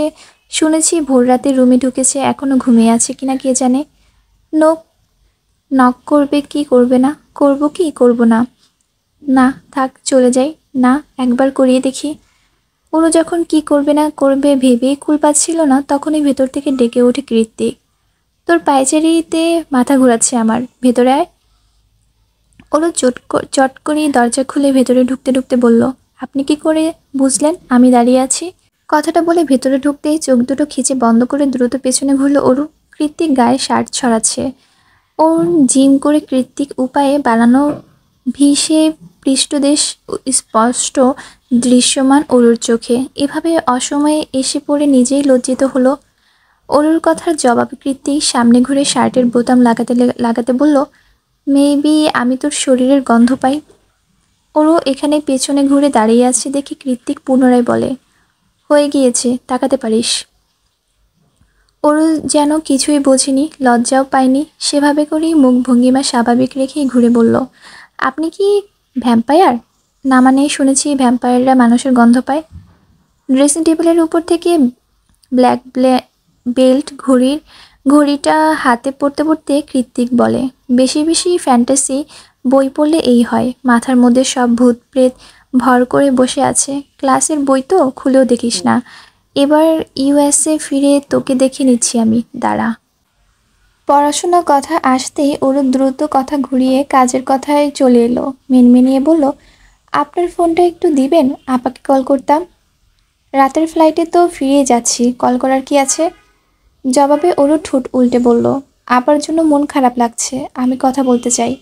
শুনেছি ভোর রাতে রুমে ঢুকেছে, এখনো ঘুমিয়ে আছে কিনা কে জানে। নখ নক করবে কি করবে না, করব কি করব না, না থাক চলে যাই, না একবার করিয়ে দেখি। ওরা যখন কি করবে না করবে ভেবেই কুল পাচ্ছিল না, তখনই ভেতর থেকে ডেকে ওঠে কৃত্তিক, তোর পায়চারিতে মাথা ঘোরাচ্ছে আমার, ভেতরে আয়। ওরা চট করে দরজা খুলে ভেতরে ঢুকতে ঢুকতে বলল, আপনি কি করে বুঝলেন আমি দাঁড়িয়ে আছি? কথাটা বলে ভেতরে ঢুকতেই চোখ দুটো খিচে বন্ধ করে দ্রুত পেছনে ঘুরল অরু। কৃত্তিক গায়ে শার্ট ছড়াচ্ছে। ওর জিম করে কৃত্তিক উপায়ে বানানো ভিসে পৃষ্ঠদেশ স্পষ্ট দৃশ্যমান অরুর চোখে। এভাবে অসময়ে এসে পড়ে নিজেই লজ্জিত হলো। অরুর কথার জবাবে কৃত্তিক সামনে ঘুরে শার্টের বোতাম লাগাতে লাগাতে বলল, মেবি আমি তোর শরীরের গন্ধ পাই। অরু এখানে পেছনে ঘুরে দাঁড়িয়ে আছে দেখে কৃত্তিক পুনরায় বলে, হয়ে গিয়েছে, তাকাতে পারিস। অরু যেন কিছুই বোঝেনি, লজ্জাও পায়নি, সেভাবে করেই মুখ ভঙ্গিমা স্বাভাবিক রেখেই ঘুরে বলল, আপনি কি ভ্যাম্পায়ার? না মানে শুনেছি ভ্যাম্পায়াররা মানুষের গন্ধ পায়। ড্রেসিং টেবিলের উপর থেকে ব্ল্যাক বেল্ট ঘড়িটা হাতে পড়তে পড়তে কৃত্তিক বলে, বেশি বেশি ফ্যান্টাসি বই পড়লে এই হয়, মাথার মধ্যে সব ভূত প্রেত ভর করে বসে আছে। ক্লাসের বই তো খুলেও দেখিস না। এবার ইউএসএ ফিরে তোকে দেখে নিচ্ছি আমি, দাঁড়া। পড়াশোনার কথা আসতেই ওর দ্রুত কথা ঘুরিয়ে কাজের কথায় চলে এলো। মিনমিনিয়ে বলল, আপনার ফোনটা একটু দিবেন, আপাকে কল করতাম। রাতের ফ্লাইটে তো ফিরে যাচ্ছি, কল করার কি আছে? জবাবে ওরও ঠোঁট উল্টে বলল, আপার জন্য মন খারাপ লাগছে, আমি কথা বলতে চাই।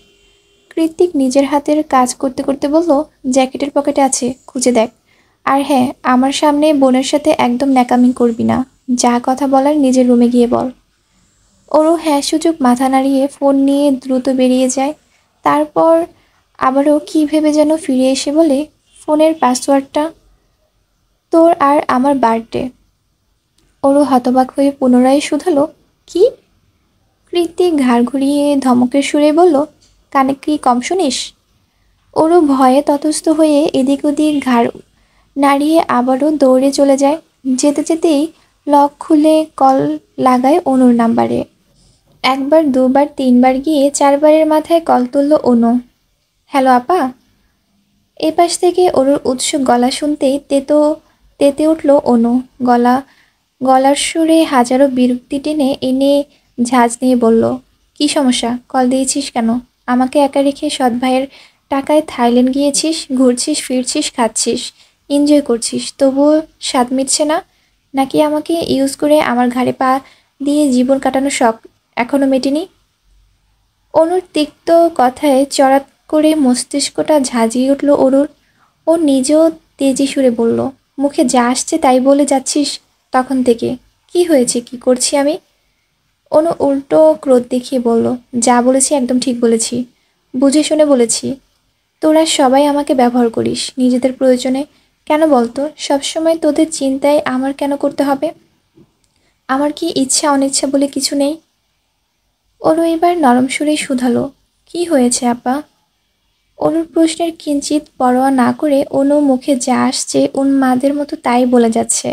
কৃত্তিক নিজের হাতের কাজ করতে করতে বলল, জ্যাকেটের পকেটে আছে, খুঁজে দেখ। আর হ্যাঁ, আমার সামনে বোনের সাথে একদম ন্যাকামি করবি না, যা কথা বলার নিজের রুমে গিয়ে বল। ওরও হ্যাঁ সূচক মাথা নাড়িয়ে ফোন নিয়ে দ্রুত বেরিয়ে যায়। তারপর আবারও কী ভেবে যেন ফিরে এসে বলে, ফোনের পাসওয়ার্ডটা তোর আর আমার বার্থডে। ওরও হতবাক হয়ে পুনরায় শুধালো, কি? কৃত্তিক ঘাড় ঘুরিয়ে ধমকের সুরে বলল, কানে কি কম শুনিস? ওরও ভয়ে ততস্থ হয়ে এদিক ওদিক ঘাড় নাড়িয়ে আবারও দৌড়ে চলে যায়। যেতে যেতেই লক খুলে কল লাগায় অনুর নাম্বারে। একবার দুবার তিনবার গিয়ে চারবারের মাথায় কল তুলল অনু। হ্যালো আপা। এপাশ থেকে ওরুর উৎসুক গলা শুনতেই তেতে উঠল অনু। গলার সুরে হাজারো বিরক্তি টেনে এনে ঝাঁজ নিয়ে বলল, কি সমস্যা, কল দিয়েছিস কেন? আমাকে একা রেখে সৎ ভাইয়ের টাকায় থাইল্যান্ড গিয়েছিস, ঘুরছিস ফিরছিস খাচ্ছিস এনজয় করছিস, তবুও স্বাদ মিটছে না? নাকি আমাকে ইউজ করে আমার ঘাড়ে পা দিয়ে জীবন কাটানোর শখ এখনও মেটেনি? অনুর তিক্ত কথায় চড়াত করে মস্তিষ্কটা ঝাঁঝিয়ে উঠল অরুর। ও নিজেও তেজি সুরে বলল, মুখে যা আসছে তাই বলে যাচ্ছিস তখন থেকে, কি হয়েছে, কি করছি আমি? অনু উল্টো ক্রোধ দেখিয়ে বলল, যা বলেছি একদম ঠিক বলেছি, বুঝে শুনে বলেছি। তোরা সবাই আমাকে ব্যবহার করিস নিজেদের প্রয়োজনে। কেন বলতো, সবসময় তোদের চিন্তায় আমার কেন করতে হবে? আমার কি ইচ্ছা অনিচ্ছা বলে কিছু নেই? অনু এবার নরম সুরেই শুধালো, কি হয়েছে আপা? অনুর প্রশ্নের কিঞ্চিত পরোয়া না করে অনু মুখে যা আসছে উন্মাদের মতো তাই বলে যাচ্ছে।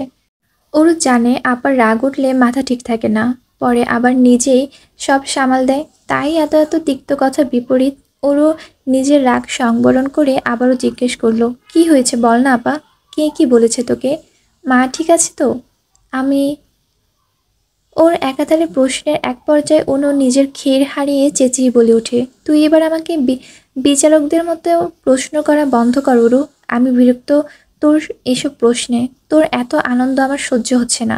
ওরু জানে আপার রাগ উঠলে মাথা ঠিক থাকে না, পরে আবার নিজেই সব সামাল দেয়, তাই এত এত তিক্ত কথা বিপরীত। ওরও নিজের রাগ সংবরণ করে আবারও জিজ্ঞেস করলো, কি হয়েছে বল না আপা, কে কি বলেছে তোকে? মা ঠিক আছে তো? আমি ওর একাধারে প্রশ্নের এক পর্যায়ে অনু নিজের খের হারিয়ে চেঁচিয়ে বলে ওঠে, তুই এবার আমাকে বিচারকদের মতো প্রশ্ন করা বন্ধ কর ওরু, আমি বিরক্ত তোর এসব প্রশ্নে। তোর এত আনন্দ আমার সহ্য হচ্ছে না।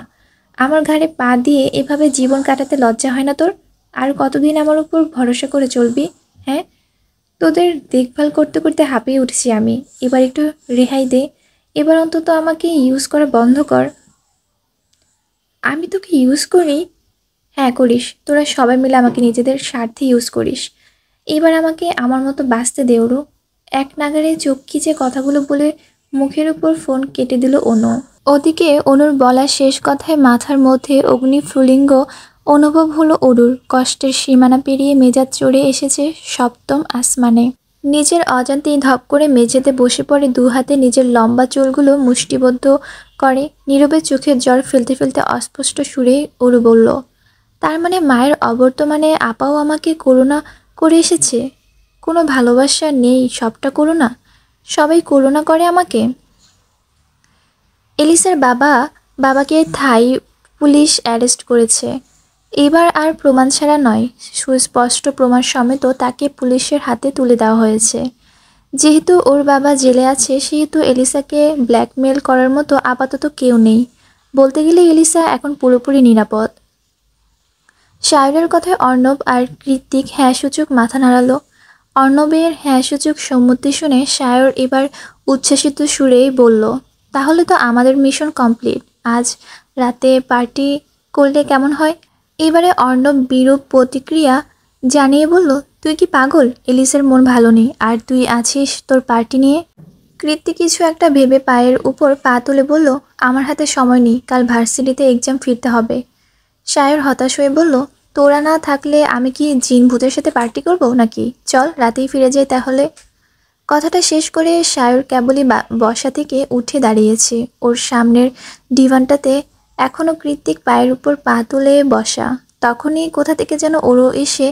আমার ঘাড়ে পা দিয়ে এভাবে জীবন কাটাতে লজ্জা হয় না তোর? আর কতদিন আমার উপর ভরসা করে চলবি? হ্যাঁ, তোদের দেখভাল করতে করতে হাঁপিয়ে উঠেছি আমি, এবার একটু রেহাই দে। এবার অন্তত আমাকে ইউজ করা বন্ধ কর। আমি তোকে ইউজ করি? হ্যাঁ করিস, তোরা সবাই মিলে আমাকে নিজেদের স্বার্থে ইউজ করিস। এবার আমাকে আমার মতো বাঁচতে দে ওরু। এক নাগাড়ে চোখ খিচে কথাগুলো বলে মুখের উপর ফোন কেটে দিল অনু। ওদিকে অনুর বলা শেষ কথায় মাথার মধ্যে অগ্নিফুলিঙ্গ অনুভব হলো অরুর। কষ্টের সীমানা পেরিয়ে মেজাজ চড়ে এসেছে সপ্তম আসমানে। নিজের অজান্তেই ধপ করে মেঝেতে বসে পড়ে, দু হাতে নিজের লম্বা চুলগুলো মুষ্টিবদ্ধ করে। নীরবে চোখের জল ফেলতে ফেলতে অস্পষ্ট সুরে অরু বলল, তার মানে মায়ের অবর্তমানে আপাও আমাকে করুণা করে এসেছে? কোনো ভালোবাসা নেই, সবটা করুণা? সবাই করুণা করে আমাকে? এলিসার বাবাকে থাই পুলিশ অ্যারেস্ট করেছে। এবার আর প্রমাণ ছাড়া নয়, সুস্পষ্ট প্রমাণ সমেত তাকে পুলিশের হাতে তুলে দেওয়া হয়েছে। যেহেতু ওর বাবা জেলে আছে, সেহেতু এলিসাকে ব্ল্যাকমেল করার মতো আপাতত কেউ নেই। বলতে গেলে এলিসা এখন পুরোপুরি নিরাপদ। সায়রের কথায় অর্ণব আর কৃত্তিক হ্যাঁ সূচক মাথা নাড়ালো। অর্ণবের হ্যাঁ সূচক সম্মতি শুনে সায়র এবার উচ্ছ্বাসিত সুরেই বলল, তাহলে তো আমাদের মিশন কমপ্লিট। আজ রাতে পার্টি করলে কেমন হয়? এবারে অর্ণব বিরূপ প্রতিক্রিয়া জানিয়ে বলল, তুই কি পাগল? এলিসের মন ভালো নেই আর তুই আছিস তোর পার্টি নিয়ে। কৃত্তি কিছু একটা ভেবে পায়ের উপর পা তুলে বলল, আমার হাতে সময় নেই, কাল ভার্সিটিতে এক্সাম ফিরতে হবে। সায়র হতাশ হয়ে বলল, তোরা না থাকলে আমি কি জিন ভূতের সাথে পার্টি করব নাকি? চল রাতেই ফিরে যাই তাহলে। কথাটা শেষ করে সায়র কেবলই বসা থেকে উঠে দাঁড়িয়েছে। ওর সামনের ডিভানটাতে এখনো কৃত্তিক পায়ের উপর পা তুলে বসা। তখনই কোথা থেকে যেন ওরও এসে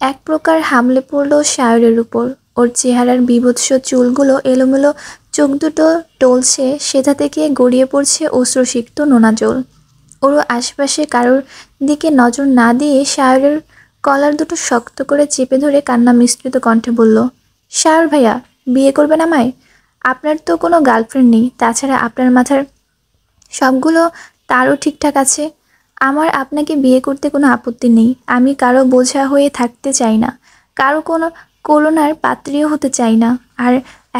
এক প্রকার হামলে পড়ল সায়রের উপর। ওর চেহারার বীভৎস চুলগুলো এলোমেলো, চোখ দুটো টলছে, সেথা থেকে গড়িয়ে পড়ছে অশ্রুসিক্ত নোনা জল। ওরও আশেপাশে কারোর দিকে নজর না দিয়ে সায়রের কলার দুটো শক্ত করে চেপে ধরে কান্না মিশ্রিত কণ্ঠে বলল, সায়র ভাইয়া, বিয়ে করবেন আমায়? আপনার তো কোনো গার্লফ্রেন্ড নেই, তাছাড়া আপনার মাথার সবগুলো তারও ঠিকঠাক আছে। আমার আপনাকে বিয়ে করতে কোনো আপত্তি নেই। আমি কারো বোঝা হয়ে থাকতে চাই না, কারো কোনো করুণার পাত্রীও হতে চাই না। আর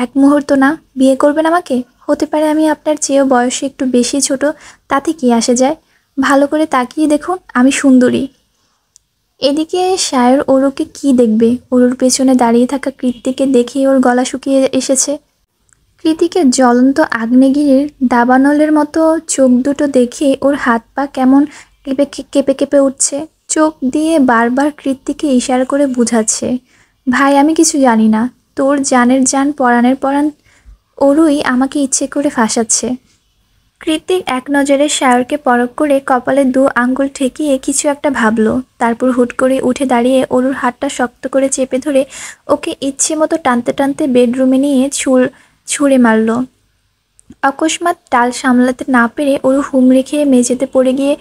এক মুহূর্ত না। বিয়ে করবেন আমাকে? হতে পারে আমি আপনার চেয়েও বয়সে একটু বেশি ছোট, তাতে কি আসে যায়? ভালো করে তাকিয়ে দেখুন, আমি সুন্দরী। এদিকে সায়র অরুকে কি দেখবে? অরুর পেছনে দাঁড়িয়ে থাকা কৃত্তিকে দেখেই ওর গলা শুকিয়ে এসেছে। কৃতিকের জ্বলন্ত আগ্নেয়গিরির দাবানলের মতো চোখ দুটো দেখে ওর হাত পা কেমন কেঁপে কেঁপে কেঁপে উঠছে। চোখ দিয়ে বারবার কৃত্তিকে ইশারা করে বুঝাচ্ছে, ভাই আমি কিছু জানি না, তোর জানের জান পরাণের পরাণ ওরই আমাকে ইচ্ছে করে ফাঁসাচ্ছে। কৃত্তিক এক নজরে সায়রকে পরখ করে কপালে 2 আঙ্গুল ঠেকিয়ে কিছু একটা ভাবলো। তারপর হুট করে উঠে দাঁড়িয়ে অরুর হাতটা শক্ত করে চেপে ধরে ওকে ইচ্ছে মতো টানতে টানতে বেডরুমে নিয়ে ছুঁড়ে মারল। অকস্মাৎ টাল সামলাতে না পেরে ওরু হুমড়ি খেয়ে মেঝেতে পড়ে গিয়ে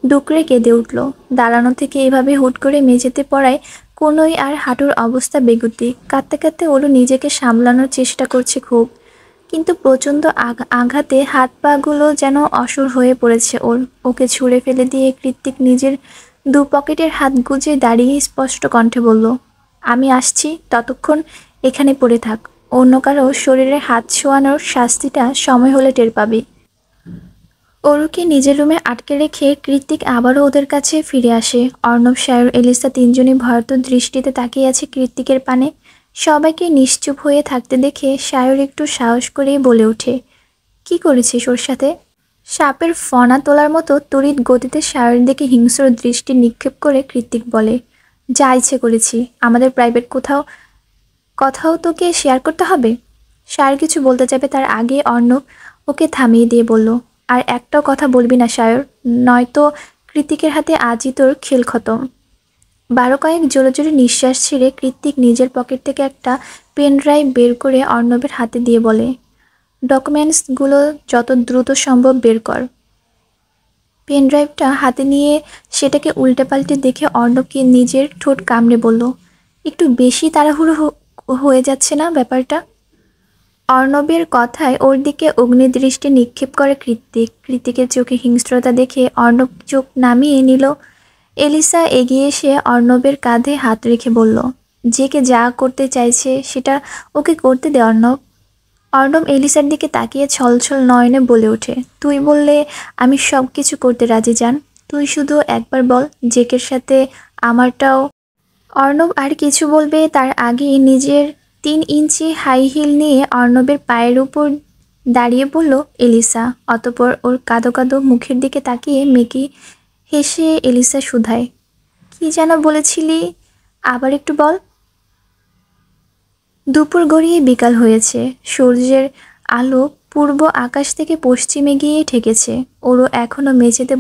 ডুকরে কেঁদে উঠল। দাঁড়ানো থেকে এভাবে হুট করে মেঝেতে পড়ায় কোনোই আর হাঁটুর অবস্থা বেগতিক। কাঁদতে কাঁদতে ওরু নিজেকে সামলানোর চেষ্টা করছে খুব, কিন্তু প্রচণ্ড আঘাতে হাত পাগুলো যেন অসুর হয়ে পড়েছে ওর। ওকে ছুঁড়ে ফেলে দিয়ে কৃত্তিক নিজের 2 পকেটের হাত গুজে দাঁড়িয়ে স্পষ্ট কণ্ঠে বলল, আমি আসছি, ততক্ষণ এখানে পড়ে থাক। অন্য কারো শরীরে হাত ছোঁয়ানোর শাস্তিটা সময় হলে টের পাবি। অরুকে নিজের রুমে আটকে রেখে কৃত্তিক আবারও ওদের কাছে ফিরে আসে। অর্ণব, সায়র, এলিসা তিনজনই ভয়ার্ত দৃষ্টিতে তাকিয়ে আছে কৃত্তিকের পানে। সবাইকে নিশ্চুপ হয়ে থাকতে দেখে সায়র একটু সাহস করেই বলে ওঠে, কি করেছিস ওর সাথে? সাপের ফনা তোলার মতো তড়িৎ গতিতে সায়রের দিকে হিংস্র দৃষ্টি নিক্ষেপ করে কৃত্তিক বলে, যা ইচ্ছে করেছি। আমাদের প্রাইভেট কথাও তোকে শেয়ার করতে হবে? সায়র কিছু বলতে যাবে তার আগে অর্ণব ওকে থামিয়ে দিয়ে বলল, আর একটাও কথা বলবি না সায়র, নয়তো কৃত্তিকের হাতে আজই তোর খেল খতম। 12 কয়েক জোরে জোরে নিঃশ্বাস ছেড়ে কৃত্তিক নিজের পকেট থেকে একটা পেন ড্রাইভ বের করে অর্ণবের হাতে দিয়ে বলে, ডকুমেন্টসগুলো যত দ্রুত সম্ভব বের কর। পেন ড্রাইভটা হাতে নিয়ে সেটাকে উল্টে পাল্টে দেখে অর্ণবকে নিজের ঠোঁট কামড়ে বলল, একটু বেশি তাড়াহুড়ো হয়ে যাচ্ছে না ব্যাপারটা? অর্ণবের কথায় ওর দিকে অগ্নিদৃষ্টি নিক্ষেপ করে কৃত্তিক। কৃত্তিকের চোখে হিংস্রতা দেখে অর্ণব চোখ নামিয়ে নিল। এলিসা এগিয়ে এসে অর্ণবের কাঁধে হাত রেখে বলল, যে যা করতে চাইছে সেটা ওকে করতে দে অর্ণব। অর্ণব এলিসার দিকে তাকিয়ে ছলছল নয়নে বলে ওঠে, তুই বললে আমি সব কিছু করতে রাজি যান। তুই শুধু একবার বল জেকের সাথে আমারটাও। অর্ণব আর কিছু বলবে তার আগেই নিজের 3 ইঞ্চি হাই হিল নিয়ে অর্ণবের পায়ের উপর দাঁড়িয়ে পড়ল এলিসা। অতঃপর ওর কাঁদো কাঁদো মুখের দিকে তাকিয়ে মেকি হেসে এলিসা শুধায়, কি যেন বলেছিলি, আবার একটু বল। দুপুর গড়িয়ে বিকাল হয়েছে। সূর্যের আলো পূর্ব আকাশ থেকে পশ্চিমে গিয়ে ঠেকেছে। ওরও এখনও মেঝেতে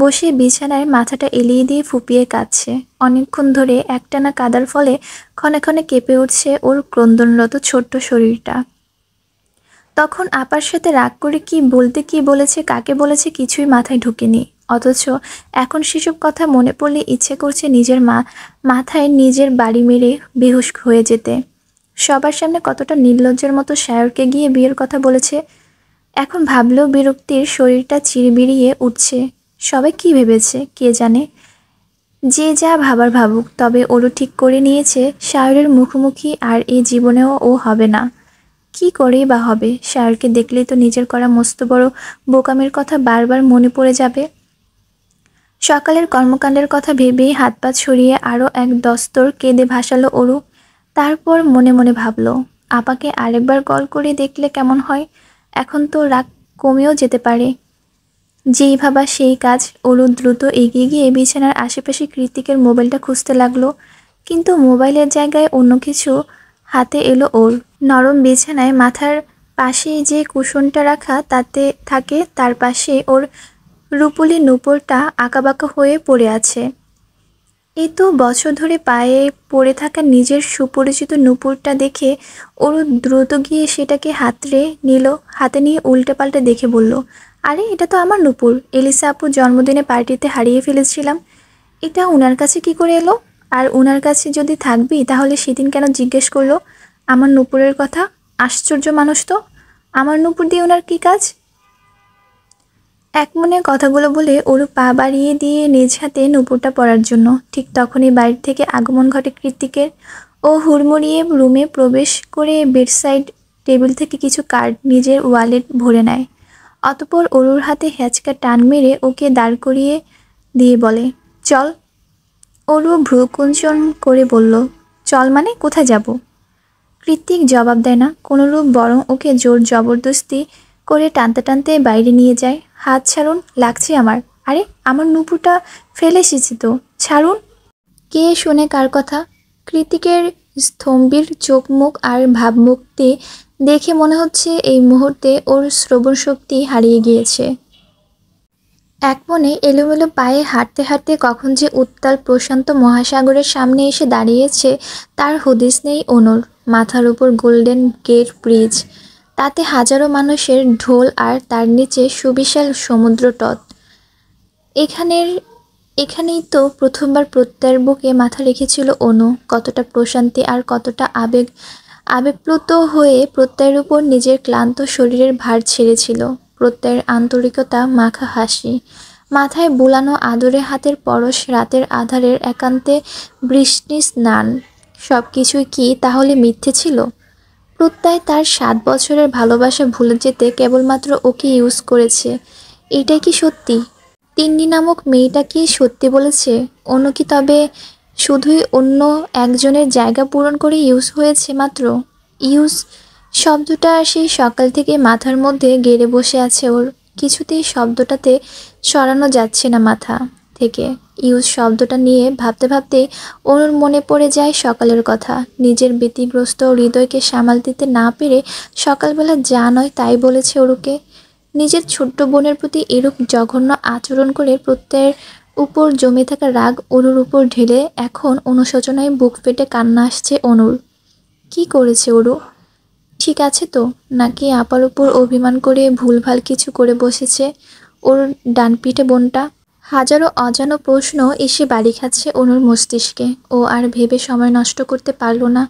বসে বিছানায় মাথাটা এলিয়ে দিয়ে ফুপিয়ে কাঁদছে। অনেকক্ষণ ধরে একটানা কাদার ফলে ক্ষণে ক্ষণে কেঁপে উঠছে ওর ক্রন্দনরত ছোট্ট শরীরটা। তখন আপার সাথে রাগ করে কি বলেছে, কাকে বলেছে কিছুই মাথায় ঢুকেনি। অথচ এখন সেসব কথা মনে পড়লে ইচ্ছে করছে নিজের মাথায় নিজের বাড়ি মেরে বেহুশ হয়ে যেতে। সবার সামনে কতটা নির্লজ্জের মতো সায়রকে গিয়ে বিয়ের কথা বলেছে। এখন ভাবলেও বিরক্তির শরীরটা চিরবিড়িয়ে উঠছে। সবাই কি ভেবেছে কে জানে। যে যা ভাবার ভাবুক, তবে ওরও ঠিক করে নিয়েছে সায়রের মুখোমুখি আর এই জীবনেও ও হবে না। কি করেই বা হবে? সায়রকে দেখলেই তো নিজের করা মস্ত বড় বোকামির কথা বারবার মনে পড়ে যাবে। সকালের কর্মকাণ্ডের কথা ভেবেই হাত পা ছড়িয়ে আরও এক দস্তর কেঁদে ভাসালো অরু। তারপর মনে মনে ভাবল, আপাকে আরেকবার কল করে দেখলে কেমন হয়। এখন তো রাগ কমেও যেতে পারে। যেই ভাবা সেই কাজ। অরু দ্রুত এগিয়ে গিয়ে বিছানার আশেপাশে কৃতিকের মোবাইলটা খুঁজতে লাগলো, কিন্তু মোবাইলের জায়গায় অন্য কিছু হাতে এলো ওর। নরম বিছানায় মাথার পাশে যে কুশনটা রাখা তাতে থাকে, তার পাশে ওর রুপোলি নূপুরটা আঁকাবাঁকা হয়ে পড়ে আছে। এই তো বছর ধরে পায়ে পড়ে থাকা নিজের সুপরিচিত নূপুরটা দেখে ওরু দ্রুত গিয়ে সেটাকে হাতে নিয়ে উল্টে পাল্টে দেখে বলল, আরে এটা তো আমার নূপুর, এলিসা আপুর জন্মদিনে পার্টিতে হারিয়ে ফেলেছিলাম। এটা উনার কাছে কি করে এলো? আর উনার কাছে যদি থাকবি তাহলে সেদিন কেন জিজ্ঞেস করলো আমার নূপুরের কথা? আশ্চর্য মানুষ তো। আমার নূপুর দিয়ে ওনার কি কাজ? এক মনে কথাগুলো বলে ওর পা বাড়িয়ে দিয়ে নিজ হাতে নূপুরটা পরার জন্য। ঠিক তখনই বাইরে থেকে আগমন ঘটে কৃতিকের। ও হুড়মুড়িয়ে রুমে প্রবেশ করে বেডসাইড টেবিল থেকে কিছু কার্ড নিজের ওয়ালেট ভরে নেয়। অতঃপর অরুর হাতে হ্যাচকা টান মেরে ওকে দাঁড় করিয়ে দিয়ে বলে, চল। অরু ভ্রুকুঞ্চন করে বলল, চল মানে কোথায় যাব? কৃত্তিক জবাব দেয় না কোনোরূপ, বরং ওকে জোর জবরদস্তি করে টানতে টানতে বাইরে নিয়ে যায়। হাত ছাড়ুন, লাগছে আমার। আরে আমার নূপুরটা ফেলে এসেছি তো, ছাড়ুন। কে শোনে কার কথা? কৃতিকের স্তম্ভীর চোখ মুখ আর ভাবমূর্তি দেখে মনে হচ্ছে এই মুহূর্তে ওর শ্রবণ শক্তি হারিয়ে গিয়েছে। এক মনে এলোমেলো পায়ে হাঁটতে হাঁটতে কখন যে উত্তাল প্রশান্ত মহাসাগরের সামনে এসে দাঁড়িয়েছে তার হদিস নেই অনুর। মাথার উপর গোল্ডেন গেট ব্রিজ, তাতে হাজারো মানুষের ঢোল, আর তার নিচে সুবিশাল সমুদ্র তট। এখানেই তো প্রথমবার প্রত্যয়ের বুকে মাথা রেখেছিল অনু। কতটা প্রশান্তি আর কতটা আবেগপ্লুত হয়ে প্রত্যয়ের উপর নিজের ক্লান্ত শরীরের ভার ছেড়েছিল। প্রত্যয়ের আন্তরিকতা মাখা হাসি, মাথায় বুলানো আদরে হাতের পরশ, রাতের আধারের একান্তে বৃষ্টি স্নান, সব কিছুই কি তাহলে মিথ্যে ছিল? প্রত্যয় তার 7 বছরের ভালোবাসা ভুলে যেতে কেবলমাত্র ওকে ইউজ করেছে, এটাই কি সত্যি? তিন্নি নামক মেয়েটা কি সত্যি বলেছে? অনু কি তবে শুধুই অন্য একজনের জায়গা পূরণ করে ইউজ হয়েছে মাত্র? ইউজ শব্দটা সেই সকাল থেকে মাথার মধ্যে গেড়ে বসে আছে ওর। কিছুতেই শব্দটাতে সরানো যাচ্ছে না মাথা থেকে। ইউজ শব্দটা নিয়ে ভাবতে ভাবতে ওর মনে পড়ে যায় সকালের কথা। নিজের ব্যতিগ্রস্ত হৃদয়কে সামাল দিতে না পেরে সকালবেলা যা নয় তাই বলেছে অরুকে। নিজের ছোট্ট বোনের প্রতি এরূপ জঘন্য আচরণ করে প্রত্যয়ের উপর জমে থাকা রাগ অরুর উপর ঢেলে এখন অনুশোচনায় বুক ফেটে কান্না আসছে অনুর। কি করেছে অরু? ঠিক আছে তো, নাকি আপার উপর অভিমান করে ভুলভাল কিছু করে বসেছে ওর ডানপিঠে বোনটা? হাজারো অজানা প্রশ্ন এসে বাড়ি খাচ্ছে অনুর মস্তিষ্কে। ও আর ভেবে সময় নষ্ট করতে পারল না।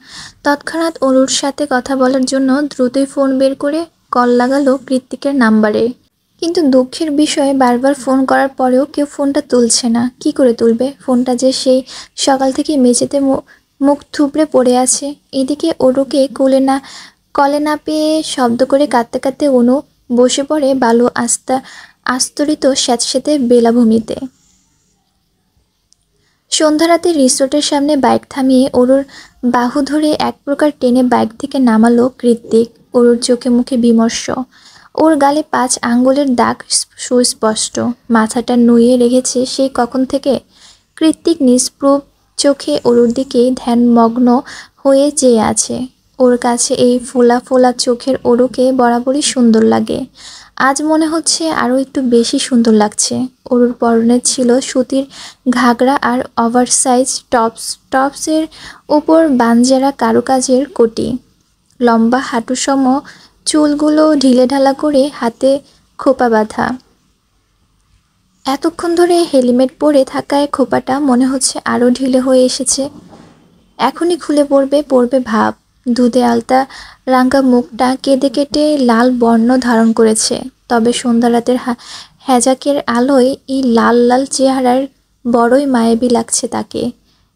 তৎক্ষণাৎ অনুর সাথে কথা বলার জন্য দ্রুতই ফোন বের করে কল লাগালো কৃত্তিকের নাম্বারে। কিন্তু দুঃখের বিষয়, বারবার ফোন করার পরেও কেউ ফোনটা তুলছে না। কি করে তুলবে? ফোনটা যে সেই সকাল থেকে মেঝেতে মুখ থুবড়ে পড়ে আছে। এদিকে ওরুকে কলে না পেয়ে শব্দ করে কাঁদতে কাঁদতে অনু বসে পড়ে বালু আস্তরিত স্যাঁতস্যাঁতে বেলাভূমিতে। সন্ধ্যারাতে রিসোর্টের সামনে বাইক থামিয়ে অরুর বাহু ধরে এক প্রকার টেনে বাইক থেকে নামালো কৃত্তিক। অরুর চোখে মুখে বিমর্ষ, ওর গালে 5 আঙ্গুলের দাগ সুস্পষ্ট। মাথাটা নুইয়ে রেখেছে সেই কখন থেকে। কৃত্তিক নিষ্প্রভ চোখে অরুর দিকে ধ্যানমগ্ন হয়ে চেয়ে আছে। ওর কাছে এই ফোলা ফোলা চোখের অরুকে বরাবরই সুন্দর লাগে। আজ মনে হচ্ছে আরও একটু বেশি সুন্দর লাগছে। অরুর পরনে ছিল সুতির ঘাগরা আর ওভারসাইজ টপসের উপর বানজারা কারুকাজের কোটি। লম্বা হাঁটুসম চুলগুলো ঢিলেঢালা করে হাতে খোপা বাঁধা। এতক্ষণ ধরে হেলমেট পরে থাকায় খোপাটা মনে হচ্ছে আরও ঢিলে হয়ে এসেছে। এখনই খুলে পড়বে ভাব। দুধে আলতা রাঙা মুখটা কেঁদে কেটে লাল বর্ণ ধারণ করেছে। তবে সন্ধ্যা রাতের হ্যাজাকের আলোয় এই লাল লাল চেহারার বড়ই মায়াবী লাগছে তাকে।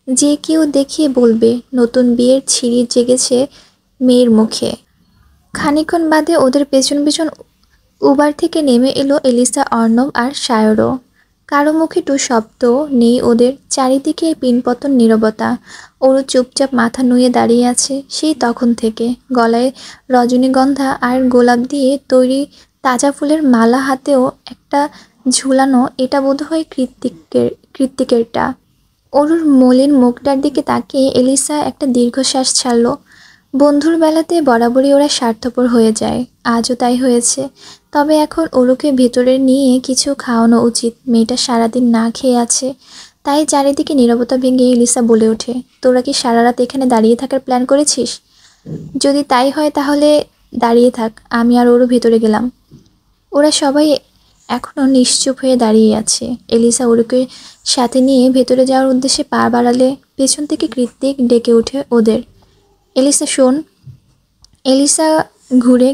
যে কেউ দেখিয়ে বলবে নতুন বিয়ের ছিরি জেগেছে মেয়ের মুখে। খানিকক্ষণ বাদে ওদের পেছন পেছন উবার থেকে নেমে এলো এলিসা, অর্ণব আর সায়রও। কারো মুখে টু শব্দ নেই ওদের, চারিদিকে পিনপতন নীরবতা। ওরও চুপচাপ মাথা নুয়ে দাঁড়িয়ে আছে সেই তখন থেকে, গলায় রজনীগন্ধা আর গোলাপ দিয়ে তৈরি তাজা ফুলের মালা হাতেও একটা ঝুলানো। এটা বোধহয় কৃত্তিকেরটা। অরুর মলিন মুখটার দিকে তাকিয়ে এলিসা একটা দীর্ঘশ্বাস ছাড়ল। বন্ধুর বেলাতে বরাবরই ওরা স্বার্থপর হয়ে যায়, আজও তাই হয়েছে। তবে এখন অরুকে ভেতরে নিয়ে কিছু খাওয়ানো উচিত, মেয়েটা সারাদিন না খেয়ে আছে। তাই চারিদিকে নীরবতা ভেঙে এলিসা বলে ওঠে, তোরা কি সারা রাত এখানে দাঁড়িয়ে থাকার প্ল্যান করেছিস? যদি তাই হয় তাহলে দাঁড়িয়ে থাক, আমি আর ওরও ভেতরে গেলাম। ওরা সবাই এখনও নিশ্চুপ হয়ে দাঁড়িয়ে আছে। এলিসা ওরুকে সাথে নিয়ে ভেতরে যাওয়ার উদ্দেশ্যে পা বাড়ালে পেছন থেকে কৃত্তিক ডেকে ওঠে ওদের, এলিসা শোন। এলিসা ঘুরে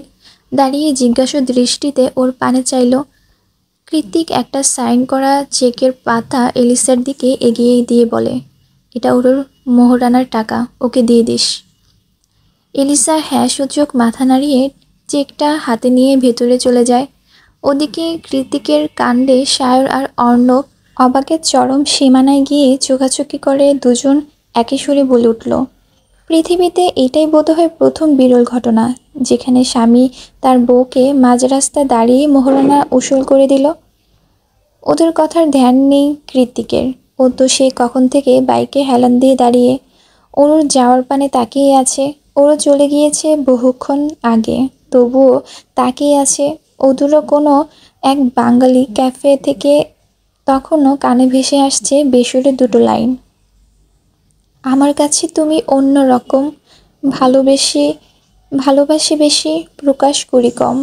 দাঁড়িয়ে জিজ্ঞাসা দৃষ্টিতে ওর পানে চাইল। কৃত্তিক একটা সাইন করা চেকের পাতা এলিসার দিকে এগিয়ে দিয়ে বলে, এটা ওর মোহরানার টাকা, ওকে দিয়ে দিস। এলিসা হ্যাঁ সূচক মাথা নাড়িয়ে চেকটা হাতে নিয়ে ভেতরে চলে যায়। ওদিকে কৃত্তিকের কাণ্ডে সায়র আর অর্ণব অবাকের চরম সীমানায় গিয়ে চোখাচোখি করে। দুজন একই সুরে বলে উঠল, পৃথিবীতে এটাই বোধহয় প্রথম বিরল ঘটনা যেখানে স্বামী তার বউকে মাঝ রাস্তায় দাঁড়িয়ে মোহরানা উসুল করে দিল। ওদের কথার ধ্যান নেই কৃত্তিকের, ও তো সে কখন থেকে বাইকে হেলান দিয়ে দাঁড়িয়ে ওর যাওয়ার পানে তাকিয়ে আছে। ওরও চলে গিয়েছে বহুক্ষণ আগে, তবুও তাকিয়ে আছে। ওদেরও কোনো এক বাঙালি ক্যাফে থেকে তখনও কানে ভেসে আসছে বেসুরে দুটো লাইন, আমার কাছে তুমি অন্য রকম, ভালোবাসি বেশি, প্রকাশ করি কম।